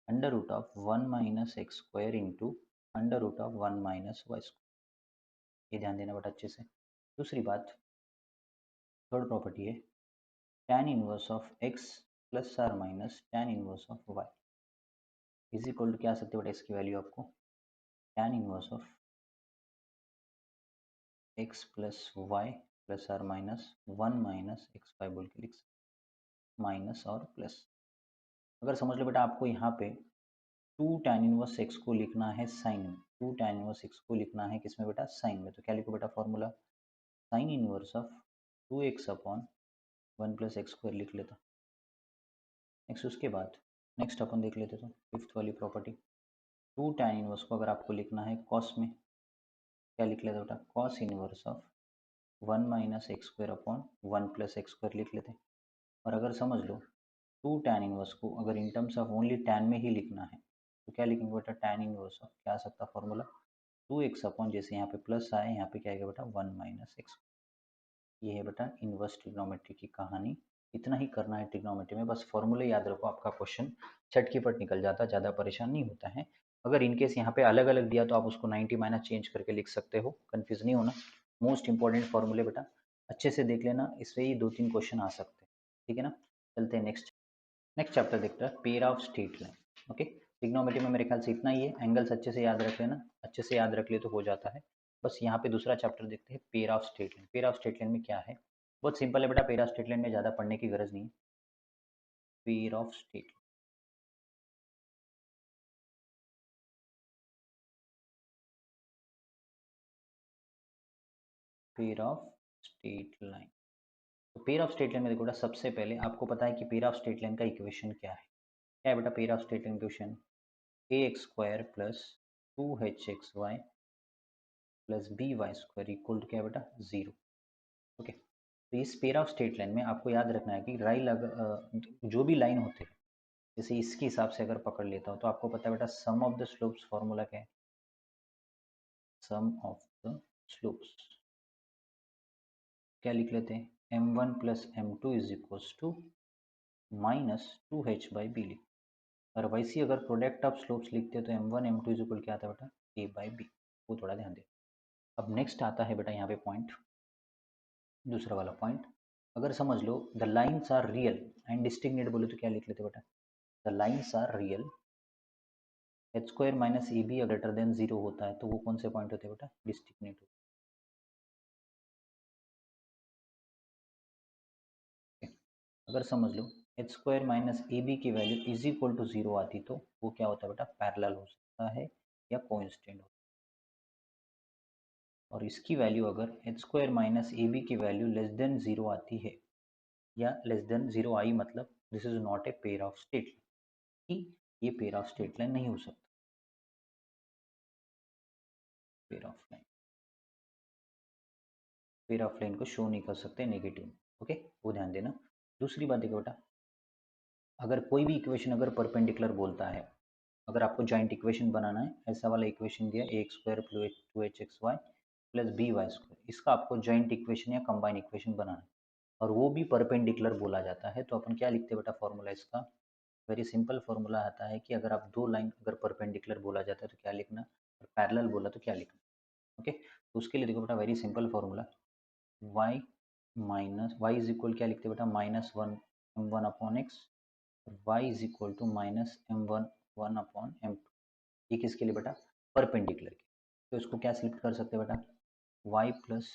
under root of 1 minus X square into under root of 1 minus Y square. ये ध्यान देना बेटा अच्छे से। दूसरी बात, थर्ड प्रॉपर्टी है tan inverse of X plus are minus tan inverse of Y is equal to क्या आ सकते हैं बेटा, इसकी वैल्यू आपको tan inverse of X plus Y plus are minus 1 minus x Y बोल के लिख सकते, माइनस और प्लस। अगर समझ लो बेटा आपको यहाँ पे 2 tan इनवर्स एक्स को लिखना है साइन में, 2 tan इनवर्स एक्स को लिखना है किसमें बेटा, साइन में, तो क्या लिखो बेटा formula, sign inverse of 2x upon 1 plus x square लिख लेता। नेक्स्ट उसके बाद नेक्स्ट अपन देख लेते तो फिफ्थ वाली प्रॉपर्टी, 2 tan इनवर्स को अगर आपको लिखना है कॉस में, क्या लिख लेते बेटा, cos inverse of 1 minus X square upon 1 plus x square लिख लेते। और अगर समझ लो 2 tan इनवर्स को अगर इन टर्म्स ऑफ ओनली tan में ही लिखना है तो क्या लिखेंगे बेटा, tan इनवर्स ऑफ क्या आ सकता फॉर्मूला, 2x अपॉन जैसे यहाँ पे प्लस आए यहाँ पे क्या आएगा बेटा 1 माइनस एक्स। ये है बेटा इनवर्स ट्रिग्नोमेट्री की कहानी। इतना ही करना है ट्रिग्नोमेट्री में, बस फॉर्मूले याद रखो, आपका क्वेश्चन छट की पट निकल जाता, ज़्यादा परेशान नहीं होता है। अगर इनकेस यहाँ पे अलग अलग दिया तो आप उसको 90 माइनस चेंज करके लिख सकते हो, कन्फ्यूज नहीं होना। मोस्ट इंपॉर्टेंट फॉर्मूले बेटा अच्छे से देख लेना, इससे ही 2-3 क्वेश्चन आ सकते हैं, ठीक है ना। चलते हैं नेक्स्ट। नेक्स्ट चैप्टर देखते हैं pair of straight line. Okay, trigonometry में मेरे ख्याल से इतना ही है, एंगल्स अच्छे से याद रख लेना, अच्छे से याद रख ले तो हो जाता है। बस यहाँ पे दूसरा चैप्टर देखते हैं pair of straight line. Pair of straight line में क्या है, बहुत सिंपल है बेटा, पेयर ऑफ स्ट्रेट लाइन में ज़्यादा पढ़ने की गरज नहीं है। Pair of straight, pair of straight line, तो पेयर ऑफ स्ट्रेट लाइन में देखो बेटा, सबसे पहले आपको पता है कि पेयर ऑफ स्ट्रेट लाइन का इक्वेशन क्या है बेटा, pair of straight line equation A X square plus 2hxy plus B Y square equal to क्या है बेटा 0। ओके, तो इस पेयर ऑफ स्ट्रेट लाइन में आपको याद रखना है कि जो भी लाइन होते हैं, जैसे इसके हिसाब से अगर पकड़ लेता हूँ तो आपको पता है बेटा सम ऑफ द स्लोप्स फॉर्मूला क्या है, सम ऑफ द स्लोप्स क्या लिख लेते हैं, m1 plus m2 is equals to minus 2h/b लिख। और वैसे अगर प्रोडक्ट ऑफ स्लोप्स लिखते हैं तो m1 m2 इज इक्वल क्या आता है बेटा a/b, वो थोड़ा ध्यान दे। अब नेक्स्ट आता है बेटा यहाँ पे पॉइंट, दूसरा वाला पॉइंट, अगर समझ लो the lines are real and distinct बोले तो क्या लिख लेते बेटा, the lines are real, H square minus A B greater than 0 होता है तो वो कौन से पॉइंट होते हैं बेटा, डिस्टिंक्ट। अगर समझ लो एच स्क्वायर माइनस ए बी की वैल्यू इज इक्वल टू 0 आती तो वो क्या होता है बेटा, पैरेलल हो सकता है या कोइंसिडेंट हो। और इसकी वैल्यू अगर एच स्क्वायर माइनस ए बी की वैल्यू लेस देन 0 आती है या लेस देन 0 आई, मतलब this is not a pair of straight line, ये पेयर ऑफ स्ट्रेट लाइन नहीं हो सकता, pair of line, pair of line को शो नहीं कर सकते नेगेटिव। ओके, वो ध्यान देना। दूसरी बात देखो बेटा, अगर कोई भी इक्वेशन अगर परपेंडिकुलर बोलता है, अगर आपको जॉइंट इक्वेशन बनाना है, ऐसा वाला इक्वेशन दिया A square plus 2hxy plus B Y square, इसका आपको जॉइंट इक्वेशन या कंबाइन इक्वेशन बनाना है और वो भी परपेंडिकुलर बोला जाता है, तो अपन क्या लिखते हैं बेटा फॉर्मूला इसका, वेरी सिंपल फॉर्मूला आता है कि अगर आप दो लाइन अगर परपेंडिकुलर बोला जाता है तो क्या लिखना, और पैरेलल बोला तो क्या लिखना। ओके, तो उसके लिए देखो बेटा very simple formula, y minus Y is equal क्या लिखते हैं बेटा, -1 m1/x, y is equal to -m1/m2, ये किसके लिए बेटा, परपेंडिकुलर के, तो इसको क्या सिलेक्ट कर सकते हैं बेटा, y प्लस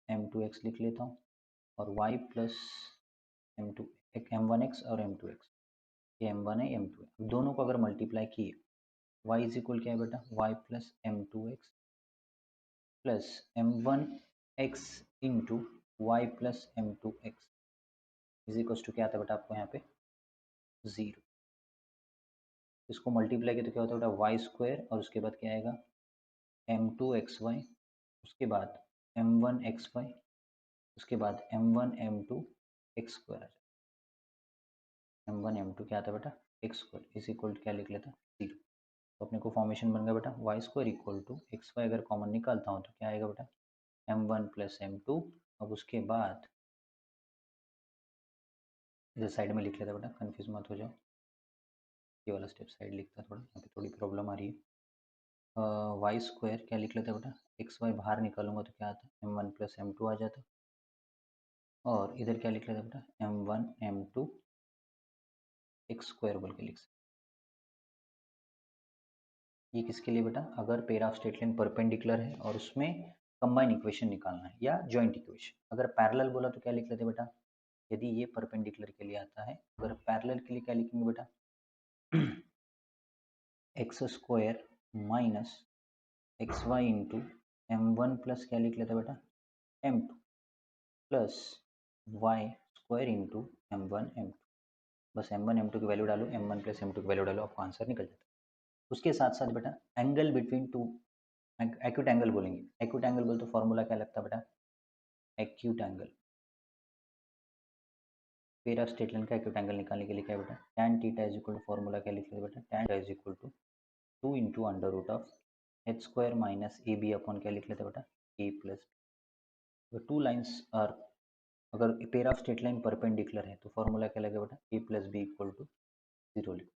m2x लिख लेता हूँ और y प्लस m2, एक m1x और m2x, ये m1 है m2 है, दोनों को अगर मल्टीप्लाई किए y इज इक्वल क्या है बेटा, y plus m2x plus m1x into y plus m2x is equal to क्या आता है बेटा आपको यहाँ पे 0। इसको मल्टीप्लाई किया तो क्या होता है बेटा वाई स्क्वायर और उसके बाद क्या आएगा m2xy, उसके बाद m1xy, उसके बाद m1m2x स्क्वायर आ जाए, m1m2 क्या आता है बेटा x square is equal to क्या लिख लेता 0। तो अपने को फॉर्मेशन बन गया बेटा y square equal to x y, अगर कॉमन निकालता हूँ तो क्या आएगा बेटा m1 प्लस m2। अब उसके बाद इधर साइड में लिख लेता बेटा, कन्फ्यूज मत हो जाओ, ये वाला स्टेप साइड लिखता, थोड़ा यहाँ पे थोड़ी प्रॉब्लम आ रही है। वाई स्क्वायर क्या लिख लेता बेटा, एक्स वाई बाहर निकालूंगा तो क्या आता है m1 प्लस m2 आ जाता, और इधर क्या लिख लेता बेटा m1m2 एक्स स्क्वायर बोल के लिख सकते। ये किसके लिए बेटा, अगर pair of straight line perpendicular है और उसमें कंबाइन इक्वेशन निकालना है या जॉइंट इक्वेशन। अगर पैरेलल बोला तो क्या लिख लेते बेटा, यदि ये परपेंडिकुलर के लिए आता है, अगर पैरेलल के लिए क्या लिखेंगे बेटा, x square minus x y into m one plus क्या लिख लेते बेटा, m two plus Y square into m one m two. बस एम वन एम टू की वैल्यू डालो, m one plus m two की वैल्यू डालो, आपको आंसर निकल जाता है। उसके साथ साथ बेटा angle between two, acute angle बोलेंगे। एक्यूट एंगल बोले तो फॉर्मूला क्या लगता है बेटा, acute angle, pair of straight line का एक्यूट एंगल निकालने के लिए क्या है बेटा, tan theta is equal to, formula क्या लिख लेते बेटा, tan is equal to 2 into under root of h square minus A b upon क्या लिख लेते बेटा, a plus. Two lines are, अगर pair of straight line perpendicular है तो फॉर्मूला क्या लगेगा बेटा, a plus b equal to 0 लिखो।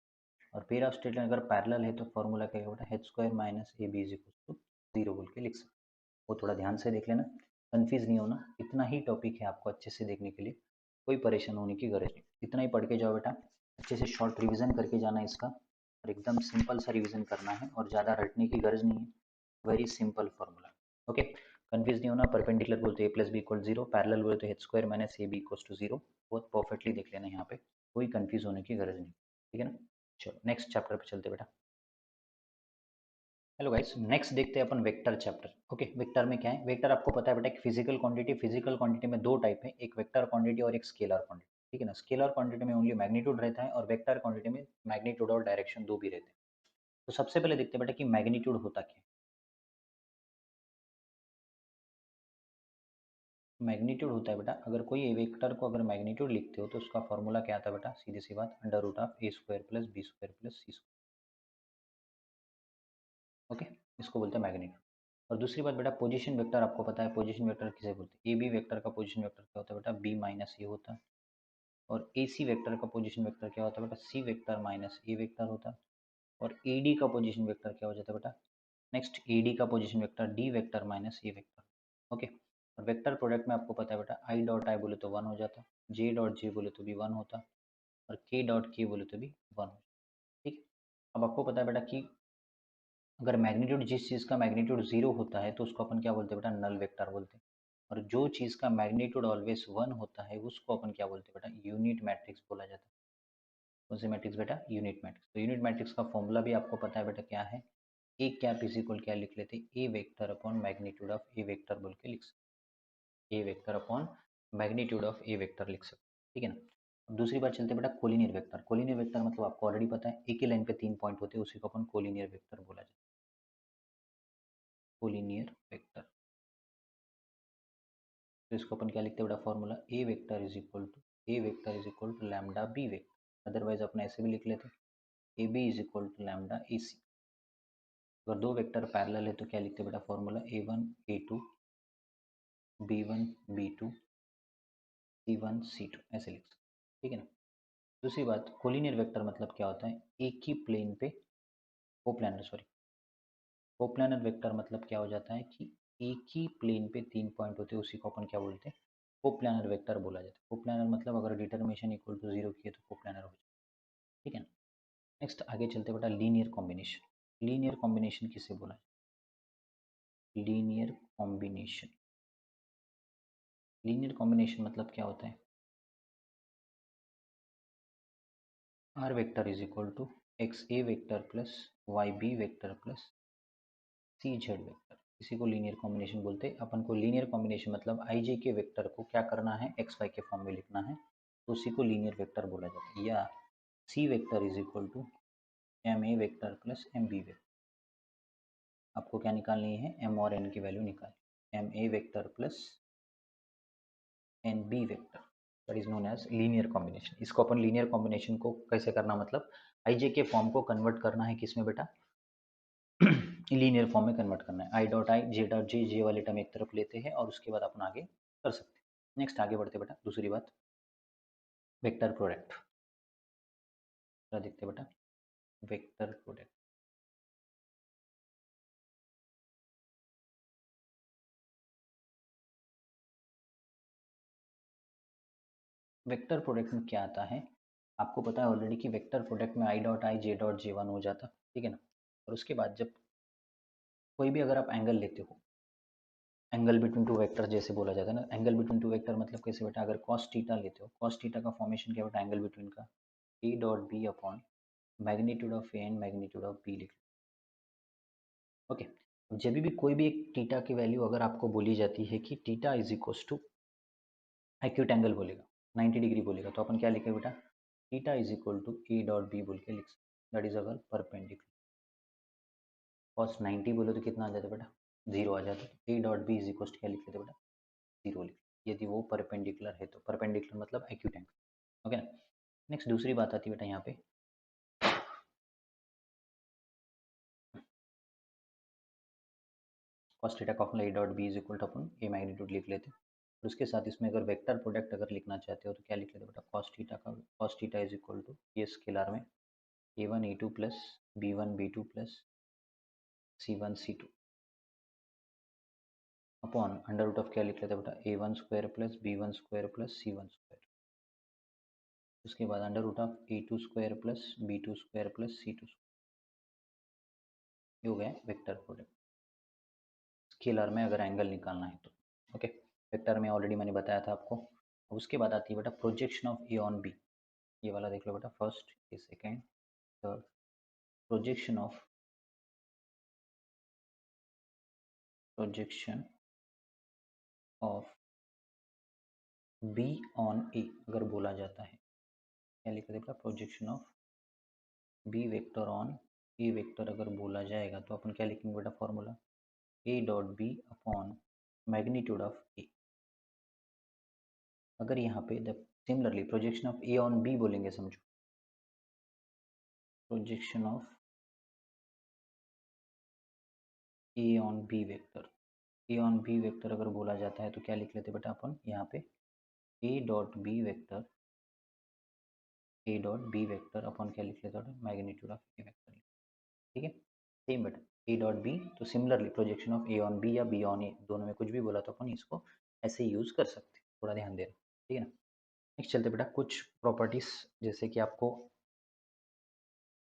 और पेयर ऑफ स्ट्रेट लाइन अगर पैरेलल है तो फॉर्मूला क्या है बेटा, h square minus A B is equal to 0 बोल के लिख सकते। वो थोड़ा ध्यान से देख लेना, कंफ्यूज नहीं होना, इतना ही टॉपिक है आपको अच्छे से देखने के लिए, कोई परेशान होने की गरज नहीं। इतना ही पढ़ के जाओ बेटा, अच्छे से शॉर्ट रिवीजन करके जाना इसका, और एकदम सिंपल सा रिवीजन करना है और ज़्यादा रटने की गरज नहीं है, very simple formula. Okay, confuse नहीं होना। परपेंडिकुलर बोलते a plus b equal 0, parallel बोले तो h square minus A b equal to 0। बहुत परफेक्टली देख लेना, यहाँ पे कोई कंफ्यूज होने की गरज नहीं, ठीक है ना। चलो नेक्स्ट चैप्टर पे चलते बेटा। हेलो गाइस, नेक्स्ट देखते हैं अपन वेक्टर चैप्टर। ओके, वेक्टर में क्या है, वेक्टर आपको पता है बेटा एक फिजिकल क्वांटिटी, फिजिकल क्वांटिटी में दो टाइप है, एक वेक्टर क्वांटिटी और एक स्केलर क्वांटिटी, ठीक है ना। स्केलर क्वांटिटी में ओनली मैग्नीट्यूड रहता है और वेक्टर क्वांटिटी में मैग्नीट्यूड और डायरेक्शन दो भी रहते हैं। तो सबसे पहले देखते हैं बेटा कि मैग्नीट्यूड होता क्या है। मैग्नीट्यूड होता है बेटा, अगर कोई वेक्टर को अगर मैग्नीट्यूड लिखते हो तो उसका फॉर्मूला क्या आता है बेटा, सीधी सी बात, under root of A square plus B square plus C square. Okay, इसको बोलते हैं मैग्नीट्यूड। और दूसरी बात बेटा, पोजीशन वेक्टर आपको पता है, पोजीशन वेक्टर किसे बोलते हैं, ए बी वेक्टर का पोजीशन वेक्टर क्या होता है बेटा, बी माइनस ए होता है। और ए सी वेक्टर का पोजीशन वेक्टर क्या होता है बेटा, सी वेक्टर माइनस ए वेक्टर होता है। और ए डी का पोजीशन वेक्टर क्या हो जाता है बेटा, नेक्स्ट ए डी का position vector D vector minus ए वेक्टर। ओके, और वेक्टर प्रोडक्ट में आपको पता है बेटा, आई डॉट आई बोले तो वन हो जाता, जे डॉट जे बोले तो भी वन होता, और के डॉट के बोले तो भी वन हो। ठीक, अब आपको पता है बेटा कि अगर मैग्नीट्यूड, जिस चीज़ का मैग्नीट्यूड जीरो होता है तो उसको अपन क्या बोलते हैं बेटा, नल वेक्टर बोलते हैं। और जो चीज़ का मैग्नीट्यूड ऑलवेज वन होता है उसको अपन क्या बोलते हैं बेटा, यूनिट मैट्रिक्स बोला जाता है। कौन से मैट्रिक्स बेटा, यूनिट मैट्रिक्स। तो यूनिट मैट्रिक्स का फॉर्मूला भी आपको पता है बेटा क्या है, ए कैप इज इक्वल क्या लिख लेते, A vector upon magnitude of A vector बोल के लिख सकते, A vector upon magnitude of A vector लिख सकते, ठीक है ना। अब दूसरी बात चलते हैं बेटा, कोलिनियर वेक्टर। कोलिनियर वेक्टर मतलब आपको ऑलरेडी पता है, एक ही लाइन पे तीन पॉइंट होते हैं, उसी को अपन कोलिनियर वेक्टर बोला जाता है, कोलिनियर वेक्टर। तो इसको अपन क्या लिखते हैं बेटा, formula A vector is equal to, A vector is equal to lambda B vector, otherwise अपन ऐसे भी लिख लेते, A B is equal to lambda A C. अगर दो वेक्टर पैरेलल है तो क्या लिखते हैं बेटा, formula a one A two, b one B two, c one C two, ऐसे लिख सकते, ठीक है ना। दूसरी बात, कोलिनियर वेक्टर मतलब क्या होता है, एक ही प्लेन पे, कोप्लानर सॉरी, कोप्लानर वेक्टर मतलब क्या हो जाता है कि एक ही प्लेन पे तीन पॉइंट होते हैं, उसी को अपन क्या बोलते हैं, कोप्लानर वेक्टर बोला जाता है। कोप्लानर मतलब अगर डिटर्मिनेशन इक्वल टू जीरो किए तो कोप्लानर हो जाए, ठीक है ना। नेक्स्ट आगे चलते बेटा, लीनियर कॉम्बिनेशन। लीनियर कॉम्बिनेशन किसे बोला है, लीनियर कॉम्बिनेशन, लीनियर कॉम्बिनेशन मतलब क्या होता है, r vector is equal to x a vector plus y b vector plus C z vector, इसी को लीनियर कॉम्बिनेशन बोलते हैं। अपन को लीनियर कॉम्बिनेशन मतलब आई जे के वेक्टर को क्या करना है, एक्स वाई के फॉर्म में लिखना है, तो उसी को लीनियर वेक्टर बोला जाता है। या C vector is equal to M A vector plus M B vector, आपको क्या निकालनी है, एम और एन की वैल्यू निकाल, m A vector plus n b vector, that is known as linear combination. इसको अपन लीनियर कॉम्बिनेशन को कैसे करना, मतलब आई जे के फॉर्म को कन्वर्ट करना है किसमें बेटा, लीनियर फॉर्म में कन्वर्ट करना है। I dot I, J dot J, जे वाले टर्म एक तरफ लेते हैं और उसके बाद अपन आगे कर सकते हैं। नेक्स्ट आगे बढ़ते बेटा, दूसरी बात, वेक्टर प्रोडक्ट, क्या देखते बेटा, वेक्टर प्रोडक्ट। वेक्टर प्रोडक्ट में क्या आता है, आपको पता है ऑलरेडी कि वेक्टर प्रोडक्ट में I dot I, J dot J one हो जाता, ठीक है ना। और उसके बाद जब कोई भी अगर आप एंगल लेते हो, एंगल बिटवीन टू वेक्टर जैसे बोला जाता है ना, एंगल बिटवीन टू वेक्टर मतलब कैसे बेटा, अगर कॉस थीटा लेते हो, कॉस थीटा का फॉर्मेशन क्या बेटा, एंगल बिटवीन का a dot B upon magnitude of a and magnitude of b लिख। ओके, जब भी कोई भी एक थीटा की वैल्यू अगर आपको बोली जाती है कि theta is equal to acute angle बोलेगा, 90 डिग्री बोलेगा, तो अपन क्या लिखे बेटा, theta is equal to A dot b बोल के लिख सकते, that is our perpendicular. Cos 90 बोले तो कितना आ जाता बेटा, जीरो आ जाता, तो a dot b is equal to क्या लिख लेते बेटा, जीरो लिख, यदि वो परपेंडिकुलर है तो, परपेंडिकुलर मतलब एक्यूट एंगल। ओके ना। नेक्स्ट दूसरी बात आती है बेटा यहाँ पे, कॉस थीटा का formula A dot b is equal to अपन ए मैग्नीट्यूड लिख लेते हैं, और उसके साथ इसमें अगर वेक्टर प्रोडक्ट अगर लिखना चाहते हो तो क्या लिख लेते बेटा, कॉस थीटा का, cos theta is equal to ये स्केलर में A one A two plus B one B two plus C one C two upon under root of क्या लिख लेते बेटा, A one square plus B one square plus C one square, उसके बाद under root of A two square plus B two square plus C two square, ये हो गया वेक्टर प्रोडक्ट स्केलर में अगर एंगल निकालना है तो। ओके, वेक्टर में ऑलरेडी मैंने बताया था आपको। उसके बाद आती है बेटा projection of A on B, ये वाला देख लो बेटा, फर्स्ट ये second third, projection of B on A अगर बोला जाता है, क्या लिखा बेटा, projection of B vector on A vector अगर बोला जाएगा तो अपन क्या लिखेंगे बेटा, formula A dot B upon magnitude of A. अगर यहाँ पे जब similarly projection of A on B बोलेंगे, समझो projection of A on b vector, a on b vector अगर बोला जाता है तो क्या लिख लेते बेटा अपन यहाँ पे, a dot B vector, a dot B vector upon क्या लिख लेते हैं, मैग्नीट्यूड ऑफ ए वेक्टर। ठीक है, सेम बेटा, ए डॉट बी, तो similarly projection of A on b या बी ऑन ए, दोनों में कुछ भी बोला तो अपन इसको ऐसे यूज कर सकते हैं, थोड़ा ध्यान देना। ठीक है ना। नेक्स्ट चलते बेटा कुछ प्रॉपर्टीज, जैसे कि आपको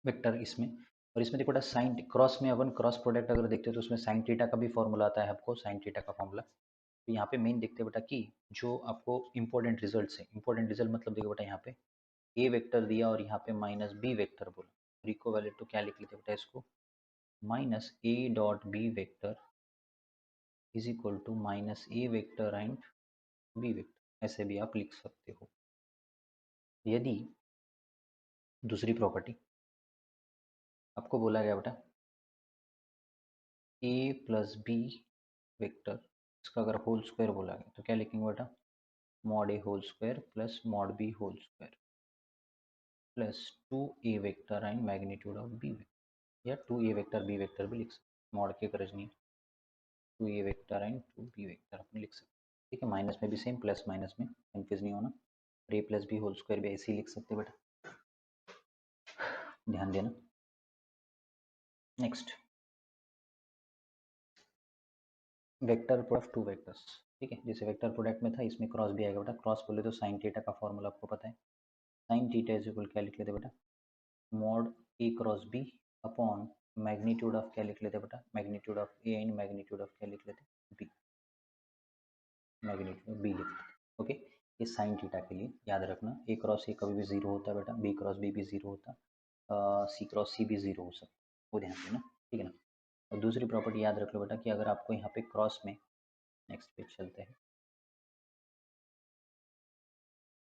वेक्टर इसमें, और इसमें देखो बेटा साइन क्रॉस में, अपन क्रॉस प्रोडक्ट अगर देखते हो तो उसमें साइन थीटा का भी फॉर्मूला आता है आपको, साइन थीटा का फॉर्मूला। तो यहाँ पे मेन देखते हैं बेटा कि जो आपको इंपॉर्टेंट रिजल्ट है, इंपॉर्टेंट रिजल्ट मतलब देखो बेटा यहाँ पे ए वेक्टर दिया और यहाँ पे माइनस बी वेक्टर बोला, और इक्विवेलेंट तो क्या लिख लेते बेटा इसको, minus a dot B vector is equal to minus A vector and b vector, ऐसे भी आप लिख सकते हो। यदि दूसरी प्रॉपर्टी आपको बोला गया बेटा ए प्लस बी वेक्टर, इसका अगर होल स्क्वायर बोला गया तो क्या लिखेंगे बेटा, mod A whole square plus mod B whole square plus two A vector and magnitude of B vector, या two A vector B vector भी लिख सकते, मॉड की गरज नहीं है, two A vector and two B vector अपन लिख सकते। ठीक है, माइनस में भी सेम, प्लस माइनस में कन्फ्यूज नहीं होना, और A plus B whole square भी ऐसे ही लिख सकते बेटा, ध्यान देना। Next vector product two vectors, ठीक है, जैसे वेक्टर प्रोडक्ट में था इसमें क्रॉस भी आएगा बेटा, क्रॉस बोले तो साइन थीटा का फॉर्मूला आपको पता है, साइन थीटा इज इक्वल क्या लिख लेते बेटा, mod a cross b upon magnitude of क्या लिख लेते बेटा, magnitude of a and magnitude of क्या लिख लेते, बी, मैग्नीट्यूड बी लिख लेते। ओके, ये साइन थीटा के लिए याद रखना, ए क्रॉस ए कभी भी जीरो होता है बेटा, बी क्रॉस बी भी जीरो होता, सी क्रॉस सी भी जीरो हो सकता, वो ध्यान देना। ठीक है ना। और दूसरी प्रॉपर्टी याद रख लो बेटा कि अगर आपको यहाँ पे क्रॉस में, नेक्स्ट पेज चलते हैं,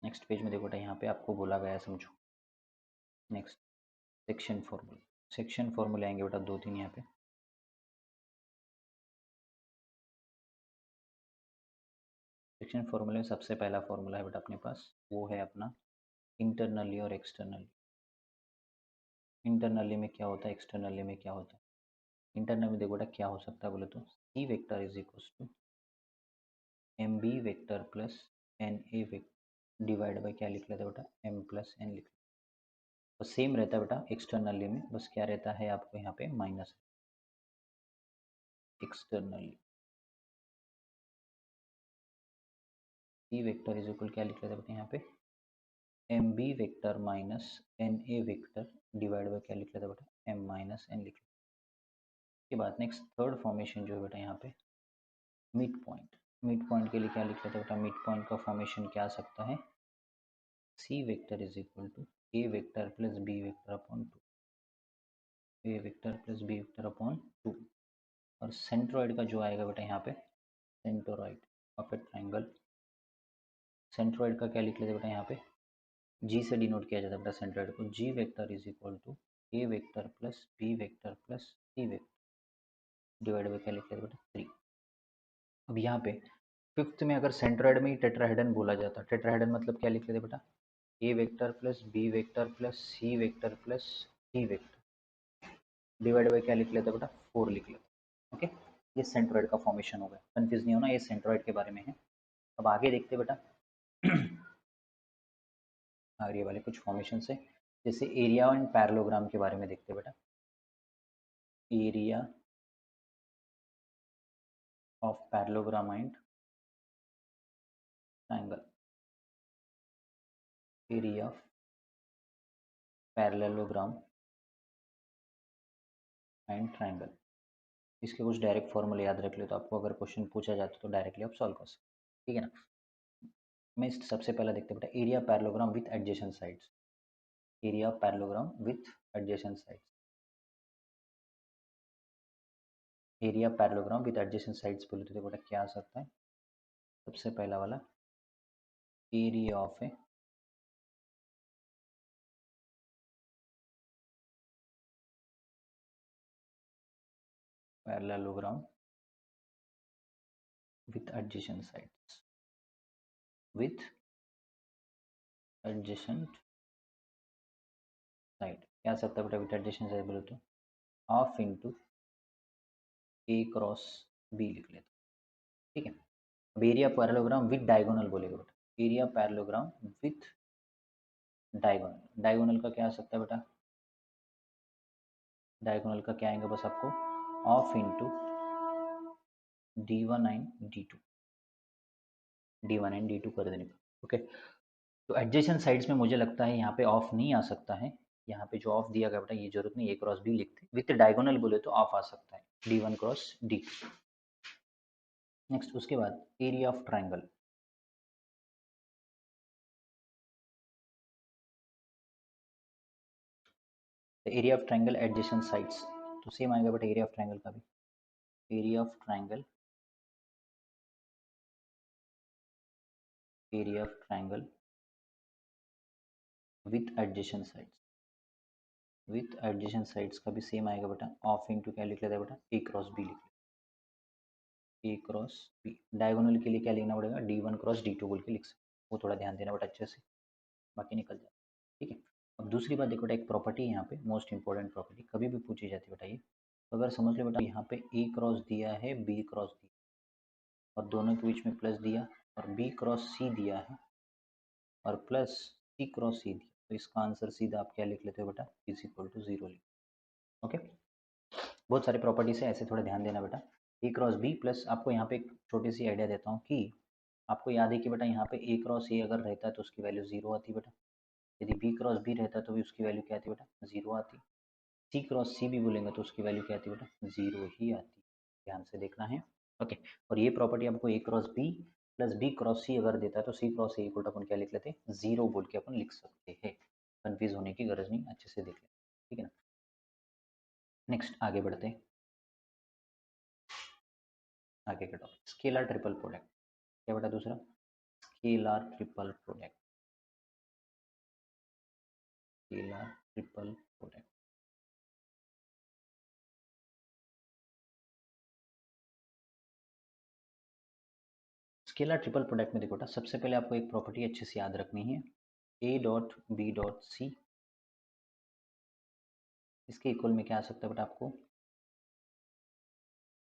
नेक्स्ट पेज में देखो बेटा यहाँ पे आपको बोला गया है, समझो नेक्स्ट सेक्शन फॉर्मूला, सेक्शन फॉर्मूले आएंगे बेटा दो तीन यहाँ पे। सेक्शन फॉर्मूले में सबसे पहला फॉर्मूला है बेटा अपने पास, वो है अपना इंटरनली और एक्सटर्नली। इंटरनली में क्या होता है, एक्सटर्नली में क्या होता है, इंटरनल में देखो बेटा क्या हो सकता है बोले तो, C vector is equal to M B vector plus N A vector divide by क्या लिख लेते बेटा, एम प्लस एन लिख, तो सेम रहता है बेटा एक्सटर्नली में, बस क्या रहता है आपको यहाँ पे minus, externally c vector is equal क्या लिख लेते बेटा यहाँ पे, m B vector minus n A vector divide by क्या लिख लेते बेटा, एम माइनस एन लिख लेते। के बाद नेक्स्ट थर्ड फॉर्मेशन जो है बेटा यहाँ पे मिड पॉइंट के लिए क्या लिख लेते हैं बेटा, मिड पॉइंट का फॉर्मेशन क्या आ सकता है, C vector is equal to A vector plus B vector upon two, A vector plus B vector upon two. और सेंट्रॉइड का जो आएगा बेटा यहाँ पे, centroid of a triangle, centroid का क्या लिख लेते बेटा यहाँ पे, जी से डिनोट किया जाता है बेटा सेंट्रॉइड को, G vector is equal to A vector plus B vector plus C vector divide by क्या लिख लेते बेटा 3। अब यहाँ पे फिफ्थ में अगर सेंट्रॉइड में ही टेट्राहेड्रन बोला जाता, टेट्राहेड्रन मतलब क्या लिख लेते बेटा, A vector plus B vector plus C vector plus D vector divide by क्या लिख लेते बेटा 4 लिख लेते। ओके, ये सेंट्रॉइड का फॉर्मेशन होगा, कंफ्यूज नहीं होना, ये सेंट्रॉइड के बारे में है। अब आगे देखते बेटा आगे वाले कुछ फॉर्मेशन है, जैसे एरिया एंड पैरेललोग्राम के बारे में देखते बेटा, area of parallelogram and triangle, area of parallelogram and triangle. इसके कुछ डायरेक्ट फॉर्मूले याद रख ले, तो आपको अगर क्वेश्चन पूछा जाता तो डायरेक्टली आप सॉल्व कर सकते, ठीक है ना। मैं सबसे पहला देखते बेटा, area parallelogram with adjacent sides, area parallelogram with adjacent sides, area parallelogram with adjacent sides बोले तो बेटा क्या आ सकता है, सबसे पहला वाला area of a parallelogram with adjacent sides, with adjacent side क्या आ सकता है बेटा, विथ एडजेसेंट साइड बोले तो हाफ इंटू ए क्रॉस बी लिख लेते, ठीक है। अब एरिया पैरेललोग्राम विथ डायगोनल बोलेगा बेटा, area parallelogram with diagonal, diagonal का क्या आ सकता है बेटा, डायगोनल का क्या आएगा बस आपको of into D1 and D2, D1 and D2 कर देने का। ओके, तो एडजेसेंट साइड्स में मुझे लगता है यहाँ पे ऑफ नहीं आ सकता है, यहाँ पे जो ऑफ दिया गया बेटा ये जरूरत नहीं, ए क्रॉस बी लिखते, विथ डायगोनल बोले तो ऑफ आ सकता है D1 क्रॉस D2। नेक्स्ट उसके बाद area of triangle, area of triangle adjacent sides, तो सेम आएगा बेटा एरिया ऑफ ट्रायंगल का भी, area of triangle, area of triangle with adjacent sides, with adjacent sides का भी सेम आएगा बेटा, ऑफ इंटू क्या लिख लेता है बेटा ए क्रॉस बी लिख लेते, ए क्रॉस बी। डायगोनल के लिए क्या लिखना पड़ेगा, D1 क्रॉस D2 बोल के लिख सकते, वो थोड़ा ध्यान देना बेटा अच्छे से, बाकी निकल जाए, ठीक है। अब दूसरी बात देखो बेटा, एक प्रॉपर्टी है यहाँ पे मोस्ट इंपॉर्टेंट प्रॉपर्टी, कभी भी पूछी जाती है बेटा ये, तो अगर समझ लो बेटा यहाँ पे ए क्रॉस दिया है, बी क्रॉस दिया और दोनों के बीच में प्लस दिया, और बी क्रॉस सी दिया है और प्लस सी क्रॉस सी दिया, तो इसका आंसर सीधा आप क्या लिख लेते हो बेटा, इज इक्वल टू 0 लिख, ओके। बहुत सारे प्रॉपर्टीज है, ऐसे थोड़ा ध्यान देना बेटा। ए क्रॉस बी प्लस, आपको यहाँ पे एक छोटी सी आइडिया देता हूँ कि आपको याद है कि बेटा यहाँ पे ए क्रॉस ए अगर रहता है तो उसकी वैल्यू 0 आती बेटा, यदि बी क्रॉस बी रहता तो भी उसकी वैल्यू क्या आती बेटा, 0 आती। सी क्रॉस सी भी बोलेंगे तो उसकी वैल्यू क्या आती बेटा, 0 ही आती, ध्यान से देखना है, ओके। और ये प्रॉपर्टी आपको A cross B plus B cross C अगर देता है तो सी क्रॉस ए इक्वल अपन क्या लिख लेते हैं, 0 बोल के अपन लिख सकते हैं, कन्फ्यूज होने की गरज नहीं, अच्छे से देख लें, ठीक है ना। नेक्स्ट आगे बढ़ते हैं, आगे का टॉपिक स्केलर ट्रिपल प्रोडक्ट, क्या बेटा दूसरा, scalar triple product, scalar triple product. Scalar triple product में देखो बेटा, सबसे पहले आपको एक प्रॉपर्टी अच्छे से याद रखनी है, a dot B dot c, इसके इक्वल में क्या आ सकता है बेटा, आपको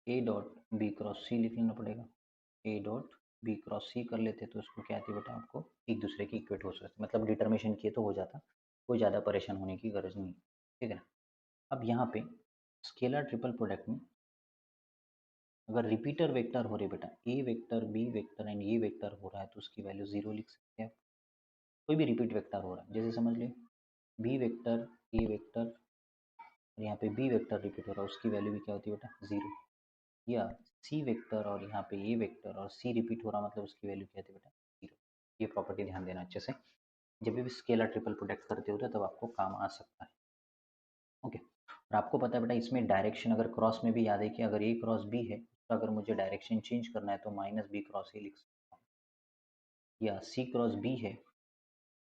a dot b cross c लिख लेना पड़ेगा, a dot b cross c कर लेते तो उसको क्या आती बेटा, आपको एक दूसरे की इक्वेट हो सकती, मतलब डिटर्मिनेशन किए तो हो जाता, कोई ज़्यादा परेशान होने की गरज नहीं, ठीक है ना। अब यहाँ पे स्केलर ट्रिपल प्रोडक्ट में अगर रिपीटर वेक्टर हो रहे बेटा, A vector B vector and ये वेक्टर हो रहा है तो उसकी वैल्यू 0 लिख सकते हैं आप, कोई भी रिपीट वेक्टर हो रहा है, जैसे समझ ले बी वेक्टर ए वेक्टर और यहाँ पे बी वेक्टर रिपीट हो रहा है, उसकी वैल्यू भी क्या होती है बेटा, 0। या सी वेक्टर और यहाँ पे ए वेक्टर और सी रिपीट हो रहा मतलब उसकी वैल्यू क्या थी बेटा 0। ये प्रॉपर्टी ध्यान देना अच्छे से, जब भी स्केलर ट्रिपल प्रोडक्ट करते होते तब आपको काम आ सकता है। ओके, और आपको पता है बेटा इसमें डायरेक्शन अगर क्रॉस में भी याद है कि अगर ए क्रॉस बी है तो अगर मुझे डायरेक्शन चेंज करना है तो माइनस बी क्रॉस ए लिख सकता हूँ, या सी क्रॉस बी है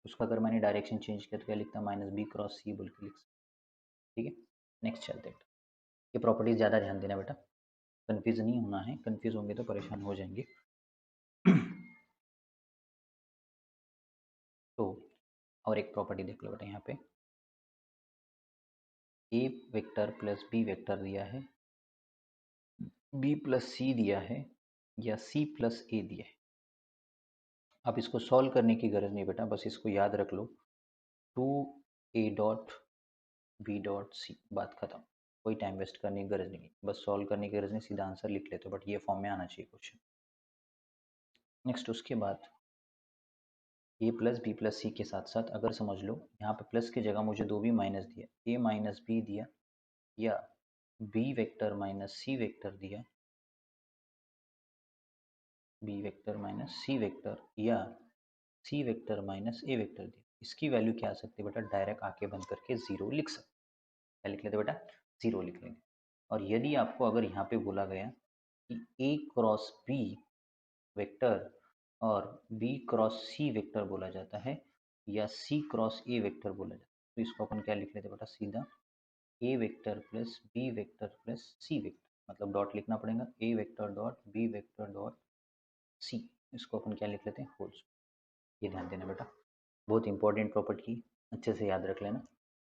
उसका अगर मैंने डायरेक्शन चेंज किया तो क्या लिखता है माइनस बी क्रॉस सी बोल के लिख सकता हूँ। ठीक है, नेक्स्ट चलते हैं। ये प्रॉपर्टीज ज़्यादा ध्यान देना बेटा, कन्फ्यूज नहीं होना है, कन्फ्यूज होंगे तो परेशान हो जाएंगे। तो और एक प्रॉपर्टी देख लो बेटा, यहाँ पे ए वेक्टर प्लस बी वेक्टर दिया है, बी प्लस सी दिया है, या सी प्लस ए दिया है। अब इसको सॉल्व करने की गरज नहीं बेटा, बस इसको याद रख लो, टू ए डॉट बी डॉट सी, बात खत्म। कोई टाइम वेस्ट करने की गरज नहीं, बस सॉल्व करने की गरज नहीं, सीधा आंसर लिख लेते हो, बट ये फॉर्म में आना चाहिए क्वेश्चन। नेक्स्ट उसके बाद ए प्लस बी प्लस सी के साथ साथ अगर समझ लो यहाँ पे प्लस की जगह मुझे दो भी माइनस दिया, ए माइनस बी दिया, या B vector minus C vector दिया, बी वेक्टर माइनस सी वेक्टर, या सी वेक्टर माइनस ए वेक्टर दिया, इसकी वैल्यू क्या आ सकती है बेटा, डायरेक्ट आके बंद करके जीरो लिख सकते। क्या लिख लेते बेटा, जीरो लिख लेंगे। और यदि आपको अगर यहाँ पे बोला गया कि ए क्रॉस बी वेक्टर और बी क्रॉस सी वेक्टर बोला जाता है, या सी क्रॉस ए वेक्टर बोला जाता है, तो इसको अपन क्या लिख लेते बेटा, सीधा A vector plus B vector plus C vector, मतलब डॉट लिखना पड़ेगा, A vector dot B vector dot C, इसको अपन क्या लिख लेते हैं, होल्स। ये ध्यान देना बेटा, बहुत इंपॉर्टेंट प्रॉपर्टी, अच्छे से याद रख लेना,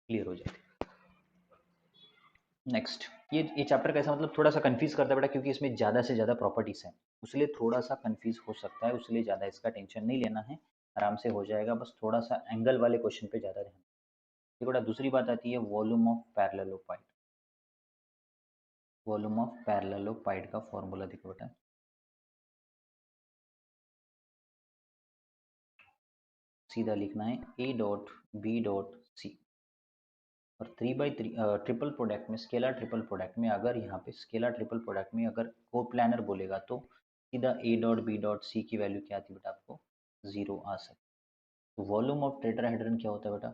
क्लियर हो जाए। नेक्स्ट, ये चैप्टर कैसा मतलब थोड़ा सा कंफ्यूज करता है बेटा, क्योंकि इसमें ज़्यादा से ज़्यादा प्रॉपर्टीज हैं, उसलिए थोड़ा सा कंफ्यूज हो सकता है, उसलिए ज़्यादा इसका टेंशन नहीं लेना है, आराम से हो जाएगा, बस थोड़ा सा एंगल वाले क्वेश्चन पे ज़्यादा ध्यान। देखो बेटा दूसरी बात आती है volume of parallelopiped. Volume of parallelopiped का फॉर्मूला देखो बेटा, सीधा लिखना है a dot B dot c, और 3/3 ट्रिपल प्रोडक्ट में, स्केलर ट्रिपल प्रोडक्ट में, अगर यहाँ पे स्केलर ट्रिपल प्रोडक्ट में अगर कोप्लानर बोलेगा तो सीधा a dot B dot c की वैल्यू क्या आती है बेटा, आपको जीरो आ सकती है। वॉल्यूम ऑफ टेट्राहेड्रन क्या होता है बेटा,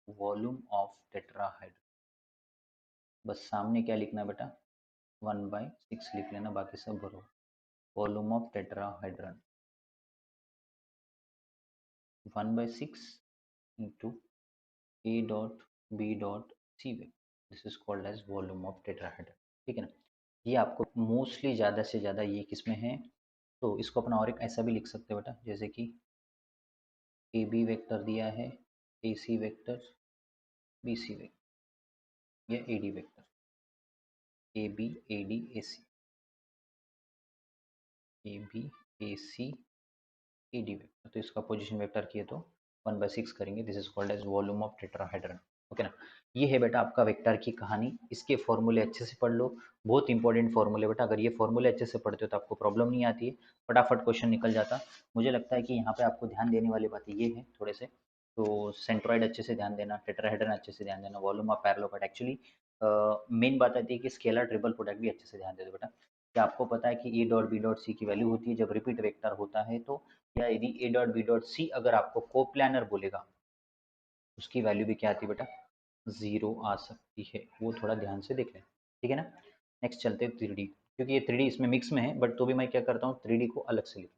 वॉल्यूम ऑफ टेट्राहेड्रन, बस सामने क्या लिखना है बेटा, 1/6 लिख लेना, बाकी सब भरो। Volume of tetrahedron 1/6 into a dot B dot c वे, this is called as volume of tetrahedron. ठीक है ना, ये आपको मोस्टली ज़्यादा से ज़्यादा ये किसमें है, तो इसको अपना और एक ऐसा भी लिख सकते हो बेटा, जैसे कि ए बी वेक्टर दिया है, a C vector, b c vector, या a d vector, a b a d a c, a b a c a d vector, तो इसका पोजीशन वेक्टर किए तो 1/6 करेंगे, this is called as volume of tetrahedron. Okay ना, ये है बेटा आपका वेक्टर की कहानी, इसके फॉर्मूले अच्छे से पढ़ लो, बहुत इंपॉर्टेंट फॉर्मूले बेटा, अगर ये फॉर्मूले अच्छे से पढ़ते हो तो आपको प्रॉब्लम नहीं आती है, फटाफट क्वेश्चन निकल जाता। मुझे लगता है कि यहाँ पे आपको ध्यान देने वाली बातें ये हैं थोड़े से, तो सेंट्रॉइड अच्छे से ध्यान देना, टेट्राहेड्रन अच्छे से ध्यान देना, वॉल्यूम ऑफ पैरेललोपाइड, एक्चुअली मेन बात आती है कि स्केलर ट्रिपल प्रोडक्ट भी अच्छे से ध्यान दे दो बेटा। क्या आपको पता है कि a dot B dot c की वैल्यू होती है जब रिपीट वेक्टर होता है तो, या यदि a dot B dot c अगर आपको कोप्लानर बोलेगा उसकी वैल्यू भी क्या आती है बेटा, जीरो आ सकती है, वो थोड़ा ध्यान से देख लें। ठीक है ना, नेक्स्ट चलते हैं 3D, क्योंकि ये 3D इसमें मिक्स में है, बट तो भी मैं क्या करता हूँ 3D को अलग से लिख,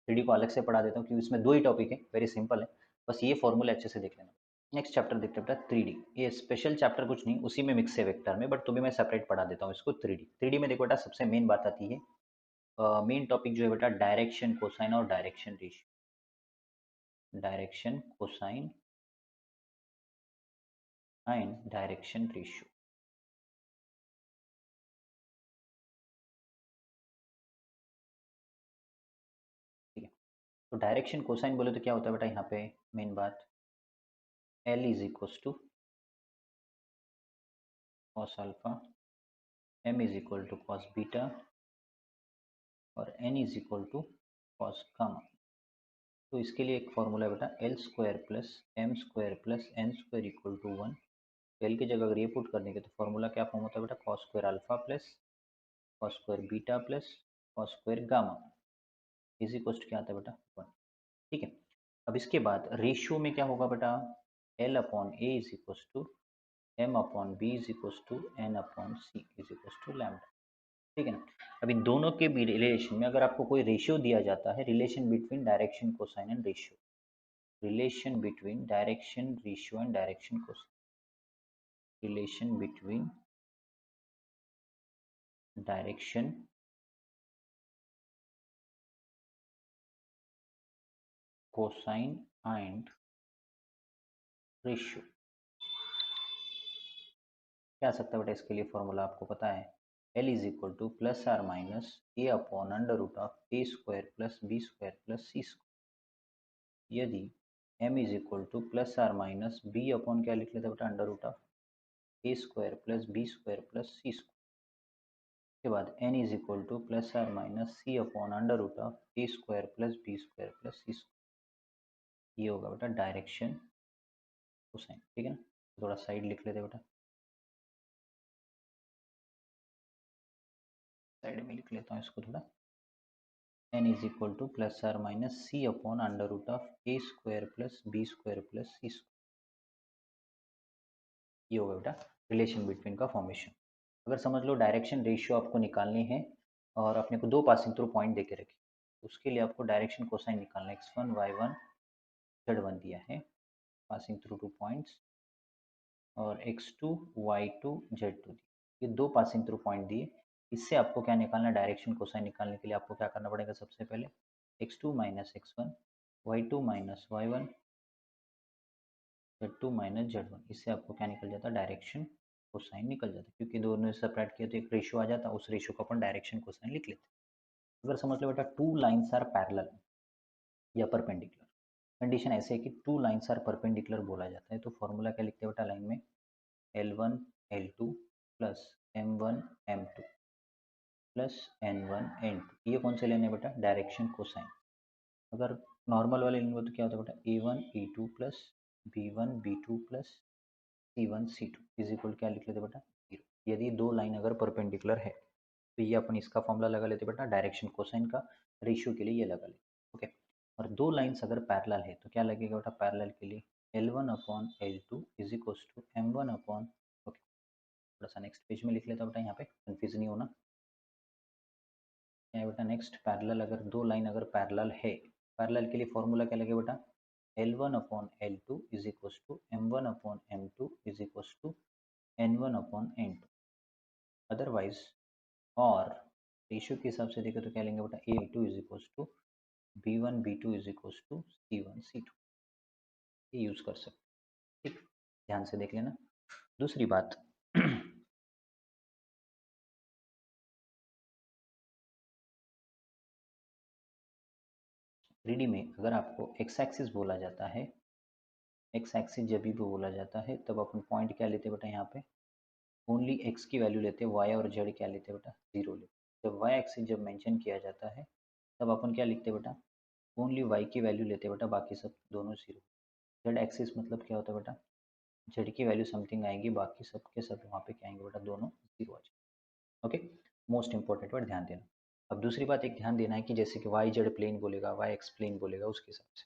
3D को अलग से पढ़ा देता हूँ, क्योंकि इसमें दो ही टॉपिक है, वेरी सिंपल है, बस ये फॉर्मूला अच्छे से देख लेना। नेक्स्ट चैप्टर देखते हैं बेटा 3D, ये स्पेशल चैप्टर कुछ नहीं, उसी में मिक्स है वेक्टर में, बट तो भी मैं सेपरेट पढ़ा देता हूँ इसको। 3D में देखो बेटा सबसे मेन बात आती है, मेन टॉपिक जो है बेटा डायरेक्शन कोसाइन और direction ratio, direction cosine and direction ratio. ठीक है, तो डायरेक्शन कोसाइन बोले तो क्या होता है बेटा, यहाँ पे मेन बात L is equal to cos alpha, M is equal to cos beta, और N is equal to cos gamma. तो इसके लिए एक फॉर्मूला है बेटा, l square plus m square plus n square equal to 1। L की जगह अगर ये पुट करने के तो फॉर्मूला क्या फॉर्म होता है बेटा, cos square alpha plus cos square beta plus cos square gamma is equal to क्या आता है बेटा 1। ठीक है, अब इसके बाद रेशियो में क्या होगा बेटा, l upon a is equal to m upon b is equal to n upon c is equal to lambda. ठीक है ना। अब इन दोनों के भी रिलेशन में अगर आपको कोई रेशियो दिया जाता है, relation between direction cosine and ratio, relation between direction ratio and direction cosine, relation between direction cosine and ratio क्या आ सकता है बेटा, इसके लिए फॉर्मूला आपको पता है, L is equal to plus are minus A upon under root of A square plus B square plus C square. यदि M is equal to plus are minus B upon क्या लिख लेते बेटा, under root of A square plus B square plus C square. के बाद N is equal to plus are minus C upon under root of A square plus B square plus C square. ये होगा बेटा डायरेक्शन कोसाइन। ठीक है ना, थोड़ा साइड लिख लेते बेटा, साइड में लिख लेता हूँ इसको थोड़ा, n is equal to plus are minus C upon under root of A square plus B square plus C square. ये होगा बेटा रिलेशन बिटवीन का फॉर्मेशन। अगर समझ लो डायरेक्शन रेशियो आपको निकालनी है और अपने को दो पासिंग थ्रू पॉइंट देके रखे, उसके लिए आपको डायरेक्शन कोसाइन निकालना है, x1 y1 z1 दिया है पासिंग थ्रू 2 पॉइंट्स, और x2 y2 z2 दिए, ये दो पासिंग थ्रू पॉइंट दिए। इससे आपको क्या निकालना है, डायरेक्शन कोसाइन निकालने के लिए आपको क्या करना पड़ेगा, सबसे पहले x2 minus x1 y2 minus y1 z2 minus z1, इससे आपको क्या निकल जाता है, डायरेक्शन कोसाइन निकल जाता है, क्योंकि दोनों सेपरेट किया तो एक रेशियो आ जाता है, उस रेशियो को अपन डायरेक्शन कोसाइन लिख लेते हैं। अगर समझ लो बेटा टू लाइन्स आर पैरेलल या परपेंडिकुलर, कंडीशन ऐसे है कि टू लाइन्स आर परपेंडिकुलर बोला जाता है, तो फॉर्मूला क्या लिखते हैं बेटा लाइन में, L1 L2 plus M1 M2 plus N1 N2, ये कौन से लेने बेटा, डायरेक्शन कोसाइन। अगर नॉर्मल वाले लेंगे तो क्या होता है बेटा, A1 A2 plus B1 B2 plus C1 C2 is equal क्या लिख लेते बेटा, 0। यदि दो लाइन अगर परपेंडिकुलर है तो ये अपन इसका फॉर्मूला लगा लेते बेटा डायरेक्शन कोसाइन का, रेशियो के लिए ये लगा लेते। ओके, और दो लाइन्स अगर पैरेलल है तो क्या लगेगा बेटा, पैरेलल के लिए L1 upon L2 is equal to M1 upon, okay थोड़ा सा नेक्स्ट पेज में लिख लेता बेटा, यहाँ पे कंफ्यूज नहीं होना। क्या है बेटा नेक्स्ट, पैरेलल अगर दो लाइन अगर पैरेलल है, पैरेलल के लिए फॉर्मूला क्या लगेगा बेटा, L1 upon L2 is equal to M1 upon M2 is equal to N1 upon N2। Otherwise और रेशियो के हिसाब से देखें तो क्या लेंगे बेटा, A2 is equal to B1 B2 is equal to C1 C2, ये यूज़ कर सकते। ठीक, ध्यान से देख लेना। दूसरी बात थ्री में अगर आपको एक्स एक्सिस बोला जाता है, एक्स एक्सिस जब भी बोला जाता है तब अपन पॉइंट क्या लेते हैं बेटा, यहाँ पे ओनली एक्स की वैल्यू लेते हैं, वाई और जेड क्या लेते हैं बेटा, जीरो लेते हैं। जब वाई एक्सिस जब मेंशन किया जाता है तब अपन क्या लिखते हैं बेटा, ओनली वाई की वैल्यू लेते हैं बेटा, बाकी सब दोनों जीरो। जेड एक्सिस मतलब क्या होता है बेटा, जेड की वैल्यू समथिंग आएगी, बाकी सब के सब वहाँ पे क्या आएंगे बेटा, दोनों जीरो आ जाएंगे। ओके, मोस्ट इंपॉर्टेंट वर्ड ध्यान देना। अब दूसरी बात एक ध्यान देना है कि जैसे कि वाई जेड प्लेन बोलेगा, वाई एक्स प्लेन बोलेगा, उसके हिसाब से।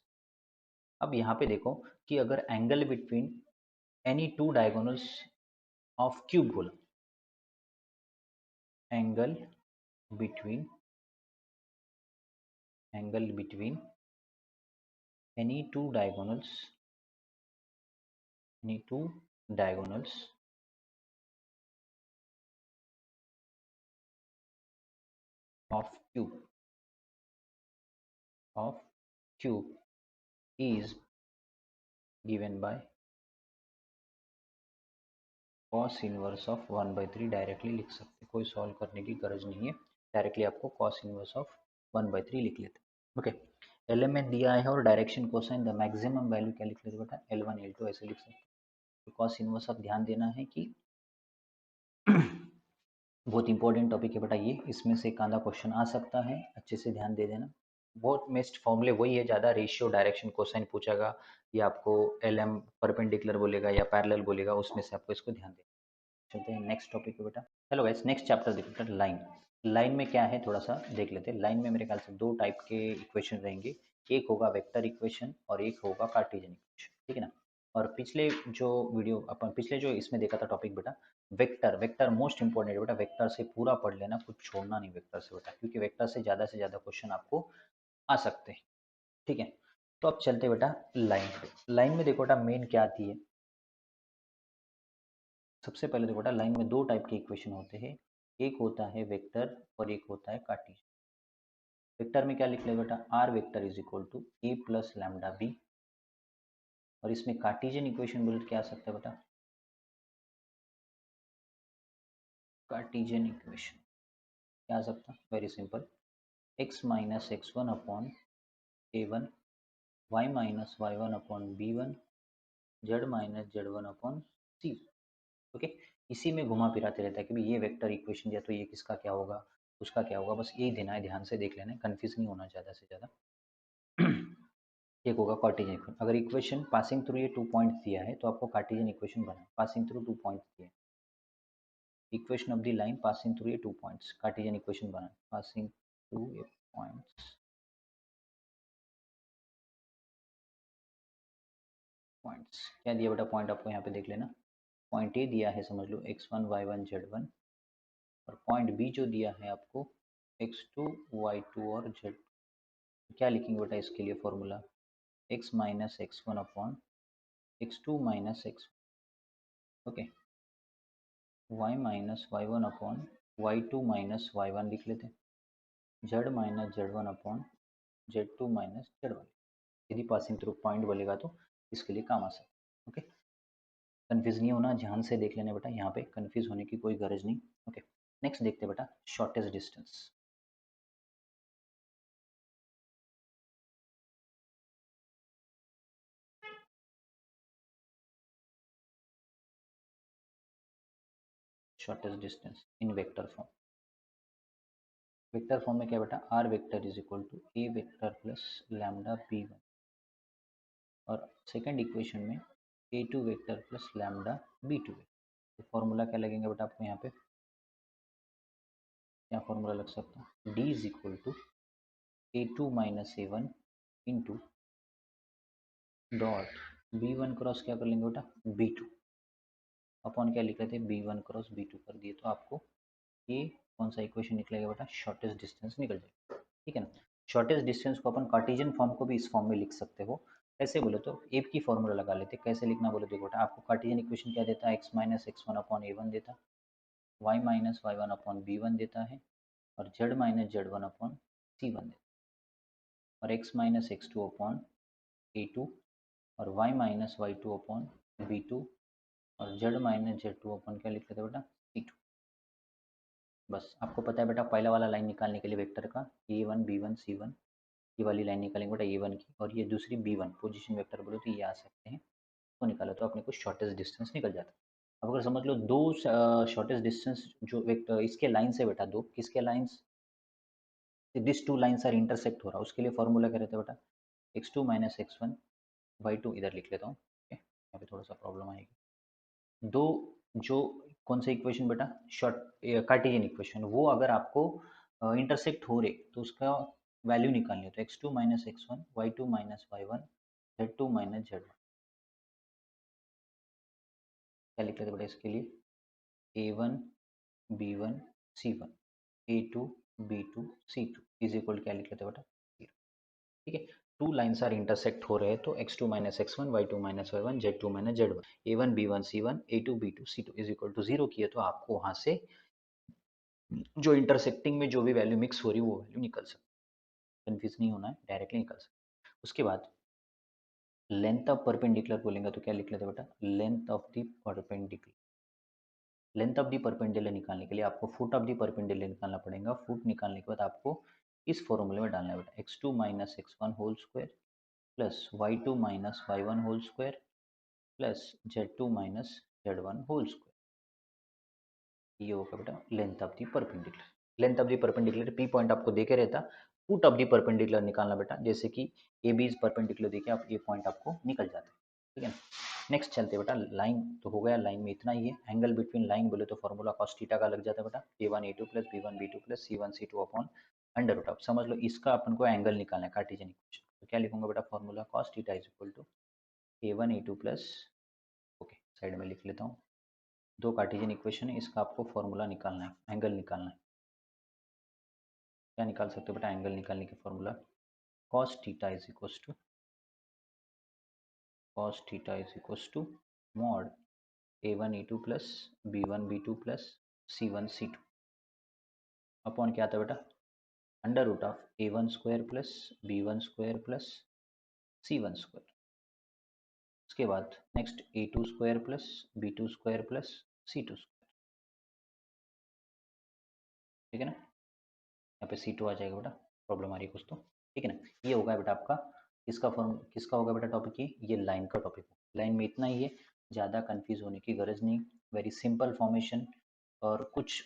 अब यहाँ पे देखो कि अगर angle between any two diagonals of cube बोला, angle between any two diagonals of cube is given by cos inverse of 1/3। Directly लिख सकते, कोई सॉल्व करने की गरज नहीं है, डायरेक्टली आपको cos इनवर्स ऑफ 1/3 लिख लेते। ओके, एलिमेंट दिया है और direction cosine the maximum value क्या लिख लेते बेटा, L1 L2 ऐसे लिख सकते। तो cos इनवर्स अब ध्यान देना है कि बहुत इंपॉर्टेंट टॉपिक है बेटा ये, इसमें से एक आधा क्वेश्चन आ सकता है, अच्छे से ध्यान दे देना। बहुत बेस्ट फॉर्मूले वही है, ज़्यादा रेशियो डायरेक्शन कोसाइन पूछेगा या आपको एल एम परपेंडिकुलर बोलेगा या पैरेलल बोलेगा, उसमें से आपको इसको ध्यान देना। चलते हैं नेक्स्ट टॉपिक पे बेटा। हेलो गाइस, नेक्स्ट चैप्टर देखो बेटा, लाइन। लाइन में क्या है थोड़ा सा देख लेते हैं। लाइन में मेरे ख्याल से दो टाइप के इक्वेशन रहेंगे, एक होगा वेक्टर इक्वेशन और एक होगा कार्टेशियन इक्वेशन, ठीक है ना। और पिछले जो वीडियो अपन पिछले जो इसमें देखा था टॉपिक बेटा, वेक्टर, वेक्टर मोस्ट इंपॉर्टेंट है बेटा, वेक्टर से पूरा पढ़ लेना, कुछ छोड़ना नहीं वेक्टर से बेटा, क्योंकि वेक्टर से ज़्यादा क्वेश्चन आपको आ सकते हैं, ठीक है। तो अब चलते बेटा लाइन पे। लाइन में देखो बेटा मेन क्या आती है, सबसे पहले देखो बेटा लाइन में दो टाइप के इक्वेशन होते हैं, एक होता है वेक्टर और एक होता है कार्टेशियन। वेक्टर में क्या लिख ले बेटा, are vector is equal to a plus lambda b, और इसमें कार्टेशियन इक्वेशन बोले तो क्या आ सकता है बेटा, कार्टेशियन इक्वेशन क्या आ सकता है, very simple, X minus x one upon A one, Y minus Y one upon B one, Z minus Z one upon C. Okay, इसी में घुमा फिराते रहता है कि भाई ये वेक्टर इक्वेशन या तो ये किसका क्या होगा, उसका क्या होगा, बस यही देना है, ध्यान से देख लेना है, कन्फ्यूज नहीं होना ज़्यादा से ज़्यादा। एक होगा कार्टेशियन इक्वेशन, अगर इक्वेशन पासिंग थ्रू ये 2 पॉइंट्स दिया है तो आपको कार्टेशियन इक्वेशन बनाना, पासिंग थ्रू 2 पॉइंट्स दिए, equation of the line passing through ये 2 points, Cartesian equation banana, passing through a points, points क्या दिया बेटा, पॉइंट आपको यहाँ पे देख लेना, पॉइंट ए दिया है समझ लो x1 y1 z1, और पॉइंट बी जो दिया है आपको x2 y2 और z। क्या लिखेंगे बेटा इसके लिए formula, x minus x one upon x two minus x, okay, y minus Y one upon y two minus Y one लिख लेते हैं, z minus Z one upon z two minus Z one. यदि पासिंग थ्रू पॉइंट बोलेगा तो इसके लिए काम आ सकता है, ओके। कन्फ्यूज नहीं होना, ध्यान से देख लेना बेटा, यहाँ पे कन्फ्यूज होने की कोई गरज नहीं, ओके। नेक्स्ट देखते हैं बेटा shortest distance. Shortest distance in vector form, vector form में क्या बेटा, are vector is equal to A vector plus lambda B one, और सेकंड इक्वेशन में A two vector plus lambda B two. तो फॉर्मूला क्या लगेंगे बेटा आपको यहाँ पे, क्या फॉर्मूला लग सकता है, d is equal to a two minus a one into dot b one cross क्या कर लेंगे बेटा बी टू, अपॉन क्या लिख रहे थे b one cross b two कर दिए, तो आपको ये कौन सा इक्वेशन निकलेगा बेटा, शॉर्टेस्ट डिस्टेंस निकल जाएगा, ठीक है ना। शॉर्टेस्ट डिस्टेंस को अपन कार्टेशियन फॉर्म को भी इस फॉर्म में लिख सकते हो, कैसे बोले तो ए की फॉर्मूला लगा लेते, कैसे लिखना बोले देखो बेटा, आपको कार्टेशियन इक्वेशन क्या देता है, X minus x one upon A one देता, Y minus Y one upon B one देता है, और Z minus Z one upon C one देता है, और X minus X two upon A two, और Y minus Y two upon B two, और Z minus Z two upon क्या लिख लेते बेटा सी टू। बस आपको पता है बेटा पहला वाला लाइन निकालने के लिए वेक्टर का ए वन बी वन सी वन, ये वाली लाइन निकालेंगे बेटा ए वन की, और ये दूसरी बी वन पोजिशन वेक्टर बोलो तो ये आ सकते हैं, तो निकालो तो अपने को शॉर्टेस्ट डिस्टेंस निकल जाता है। अब अगर समझ लो दो शॉर्टेस्ट डिस्टेंस जो वेक्टर इसके लाइन से बेटा, दो किसके lines, this two lines are intersect हो रहा है, उसके लिए फॉर्मूला क्या रहता है बेटा, x two minus x one Y two, इधर लिख लेता हूँ, यहाँ पे थोड़ा सा प्रॉब्लम आएगी, दो जो कौन सा इक्वेशन बेटा, शॉर्ट कार्टेशियन इक्वेशन, वो अगर आपको इंटरसेक्ट हो रहे तो उसका वैल्यू निकालनी है, तो x two minus x one Y two minus Y one Z two minus Z one, क्या लिख लेते बेटा इसके लिए, A one B one C one, A two B two C two is equal क्या लिख लेते बेटा जीरो, ठीक है। टू लाइन्स आर इंटरसेक्ट हो रहे हैं तो x two minus x one Y two minus Y one Z two minus Z one, a one B one C one A two B two C two is equal to zero किए तो आपको वहां से जो इंटरसेक्टिंग में जो भी वैल्यू मिक्स हो रही है वो वैल्यू निकल सकती है, कन्फ्यूज नहीं होना है, डायरेक्टली निकल सकती है। उसके बाद लेंथ ऑफ परपेंडिकुलर बोलेंगे तो क्या लिख लेते बेटा, length of the perpendicular, length of the perpendicular निकालने के लिए आपको फुट ऑफ दी परपेंडिकुलर निकालना पड़ेगा, फुट निकालने के बाद आपको इस फॉर्मूले में डालना है बेटा, x two minus x one whole square plus y two minus Y one whole square plus z two minus Z one whole square, ये होगा बेटा length of the perpendicular. Length of the perpendicular p point आपको देके रहता, फुट ऑफ दी परपेंडिकुलर निकालना बेटा, जैसे कि ए बी इज परपेंडिकुलर देके आप ये पॉइंट आपको निकल जाता है, ठीक है ना। नेक्स्ट चलते बेटा, लाइन तो हो गया, लाइन में इतना ही है। एंगल बिटवीन लाइन बोले तो फॉर्मूला cos थीटा का लग जाता है बेटा, a1 a2 plus b1 b2 plus c1 c2 upon under root of, समझ लो इसका अपन को एंगल निकालना है कार्टेशियन इक्वेशन। तो क्या लिखूंगा बेटा, formula cos theta is equal to a1 a2 plus, okay side में लिख लेता हूँ, दो कार्टेशियन इक्वेशन है, इसका आपको फॉर्मूला निकालना है, एंगल निकालना है। क्या निकाल सकते हो बेटा, एंगल निकालने की formula cos theta is equal to mod a1 a2 plus b1 b2 plus c1 c2 upon क्या आता है बेटा, under root of a1 square plus b1 square plus c1 square. उसके बाद next a2 square plus b2 square plus c2 square, ठीक है ना। यहाँ पे c2 आ जाएगा बेटा, प्रॉब्लम आ रही है कुछ तो, ठीक है ना। ये होगा बेटा आपका, इसका फॉर्म किसका होगा बेटा टॉपिक, ये लाइन का टॉपिक होगा। लाइन में इतना ही है, ज़्यादा कंफ्यूज होने की गरज नहीं, वेरी सिंपल फॉर्मेशन। और कुछ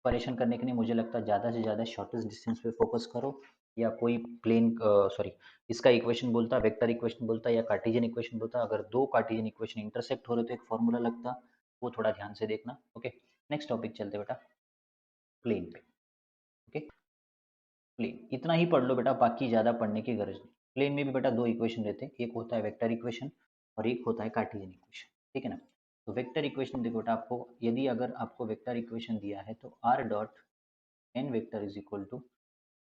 परेशान करने के लिए मुझे लगता है ज़्यादा से ज़्यादा शॉर्टेस्ट डिस्टेंस पे फोकस करो, या कोई प्लेन सॉरी इसका इक्वेशन बोलता, वेक्टर इक्वेशन बोलता या कार्टेशियन इक्वेशन बोलता, अगर दो कार्टेशियन इक्वेशन इंटरसेक्ट हो रहे तो एक फॉर्मूला लगता, वो थोड़ा ध्यान से देखना। ओके, नेक्स्ट टॉपिक चलते बेटा, प्लेन पे। ओके, प्लेन इतना ही पढ़ लो बेटा, बाकी ज़्यादा पढ़ने की गरज नहीं। प्लेन में भी बेटा दो इक्वेशन रहते हैं, एक होता है वेक्टर इक्वेशन और एक होता है कार्टेशियन इक्वेशन, ठीक है ना। तो वेक्टर इक्वेशन देखो बेटा, आपको यदि अगर आपको वेक्टर इक्वेशन दिया है तो r dot n vector is equal to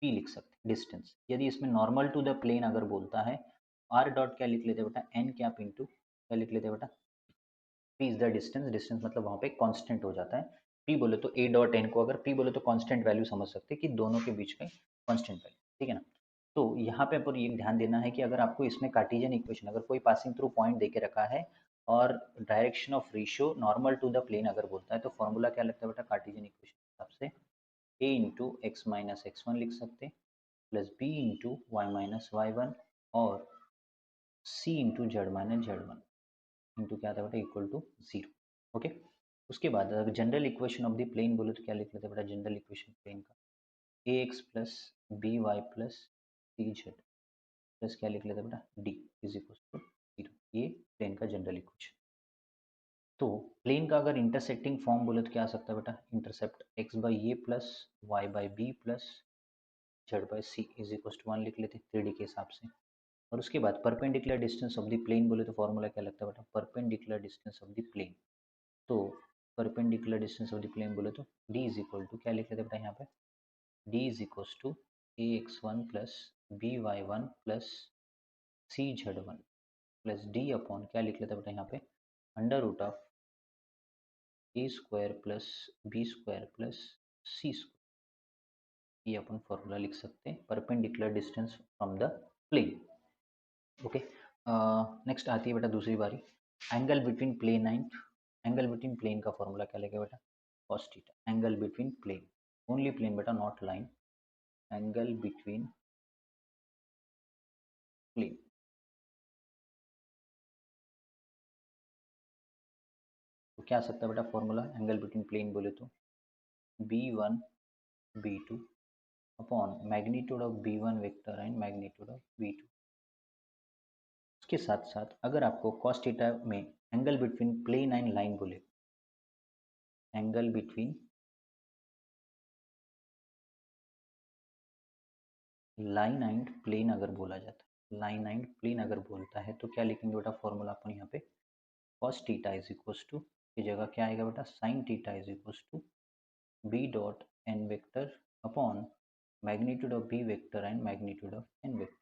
p लिख सकते हैं, डिस्टेंस। यदि इसमें नॉर्मल टू द प्लेन अगर बोलता है, आर डॉट क्या लिख लेते हैं बेटा, एन कैप इंटू क्या लिख लेते हैं बेटा, P is the distance. Distance मतलब वहाँ पे कांस्टेंट हो जाता है। पी बोले तो ए डॉट एन को अगर पी बोले तो कांस्टेंट वैल्यू समझ सकते हैं कि दोनों के बीच में कांस्टेंट वैल्यू, ठीक है ना। तो यहाँ पे पर ये ध्यान देना है कि अगर आपको इसमें कार्टेशियन इक्वेशन, अगर कोई पासिंग थ्रू पॉइंट दे के रखा है और direction of ratio normal to the plane अगर बोलता है, तो फॉर्मूला क्या लगता है बेटा कार्टेशियन इक्वेशन के हिसाब से, ए इंटू एक्स माइनस x1 लिख सकते हैं, plus B into Y minus y1 और C into Z minus z1 into क्या था बेटा, इक्वल टू 0। ओके, उसके बाद अगर general equation of the plane बोले तो क्या लिख लेते हैं बेटा, जनरल इक्वेशन प्लेन का A X plus B Y plus C Z plus क्या लिख लेते हैं बेटा, डी इज इक्वल टू 0। ये प्लेन का जनरल इक्वेशन। तो प्लेन का अगर इंटरसेक्टिंग फॉर्म बोले तो क्या आ सकता है बेटा, intercept x by a plus y by b plus z by c is equal to 1 लिख लेते हैं 3D के हिसाब से। और उसके बाद perpendicular distance of the plane बोले तो फॉर्मूला क्या लगता है बेटा, perpendicular distance of the plane. तो perpendicular distance of the plane बोले तो d इज इक्वल टू क्या लिख लेते बेटा यहाँ पे, d is equal to a x one plus B y one plus C z one plus d upon क्या लिख लेते बेटा यहाँ पे, under root of A square plus B square plus C square. ये अपन फॉर्मूला लिख सकते हैं perpendicular distance from the plane. Okay, next आती है बेटा दूसरी बारी, angle between plane and, angle between plane का फॉर्मूला क्या लगेगा बेटा, cos theta. Angle between plane, only plane बेटा not line, angle between plane. तो क्या आ सकता है बेटा फॉर्मूला एंगल बिटवीन प्लेन बोले तो b1 b2 upon magnitude of b1 vector and magnitude of b2। उसके साथ साथ अगर आपको cos थीटा में angle between plane and line बोले, angle between line and plane अगर बोला जाता है, लाइन एंड प्लेन अगर बोलता है तो क्या लिखेंगे बेटा फॉर्मूला अपन यहाँ पे, cos theta is equal to की जगह क्या आएगा बेटा, sin theta is equal to b dot n vector upon magnitude of B vector and magnitude of n vector.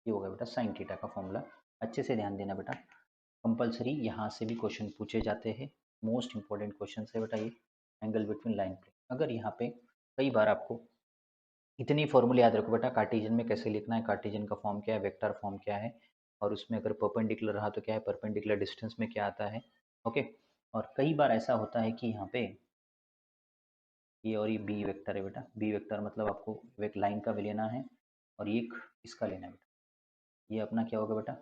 ये होगा बेटा sin थीटा का फॉर्मूला। अच्छे से ध्यान देना बेटा, कंपलसरी यहाँ से भी क्वेश्चन पूछे जाते हैं, मोस्ट इंपॉर्टेंट क्वेश्चन है बेटा ये, एंगल बिटवीन लाइन प्लेन। अगर यहाँ पे कई बार आपको इतनी फॉर्मूले याद रखो बेटा, कार्टेशियन में कैसे लिखना है, कार्टेशियन का फॉर्म क्या है, वेक्टर फॉर्म क्या है, और उसमें अगर परपेंडिकुलर रहा तो क्या है, परपेंडिकुलर डिस्टेंस में क्या आता है। ओके, और कई बार ऐसा होता है कि यहाँ पे ये और ये बी वेक्टर है बेटा, बी वेक्टर मतलब आपको एक लाइन का भी लेना है और एक इसका लेना है बेटा। ये अपना क्या होगा बेटा,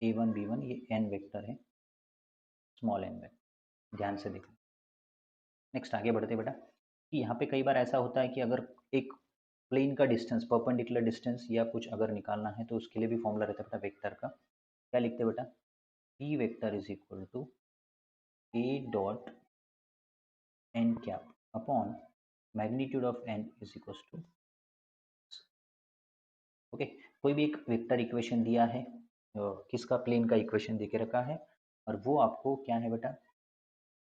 a1 b1, ये एन वेक्टर है, स्मॉल एन वेक्टर, ध्यान से देखना। नेक्स्ट आगे बढ़ते बेटा, कि यहाँ पे कई बार ऐसा होता है कि अगर एक प्लेन का डिस्टेंस, परपेंडिकुलर डिस्टेंस या कुछ अगर निकालना है तो उसके लिए भी फॉर्मूला रहता है बेटा वेक्टर का। क्या लिखते हैं बेटा, p vector is equal to A dot n cap upon magnitude of n is equal to, okay. कोई भी एक वेक्टर इक्वेशन दिया है, किसका, प्लेन का इक्वेशन दे के रखा है, और वो आपको क्या है बेटा,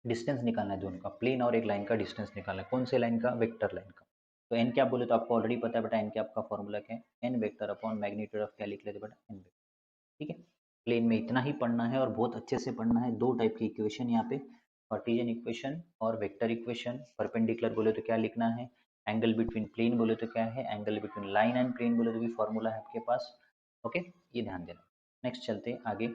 डिस्टेंस निकालना है दोनों का, प्लेन और एक लाइन का डिस्टेंस निकालना है। कौन से लाइन का, वेक्टर लाइन का। तो एन कैप बोले तो आपको ऑलरेडी पता है बेटा, एन कैप का फॉर्मूला क्या है, n vector upon magnitude of, क्या लिख लेते बेटा, एन वेक्टर। ठीक है, प्लेन में इतना ही पढ़ना है और बहुत अच्छे से पढ़ना है। दो टाइप की इक्वेशन यहाँ पे, कार्टेशियन इक्वेशन और वेक्टर इक्वेशन। परपेंडिकुलर बोले तो क्या लिखना है, एंगल बिटवीन प्लेन बोले तो क्या है, angle between line and plane बोले तो भी फॉर्मूला है आपके पास। ओके, ये ध्यान देना। नेक्स्ट चलते हैं आगे।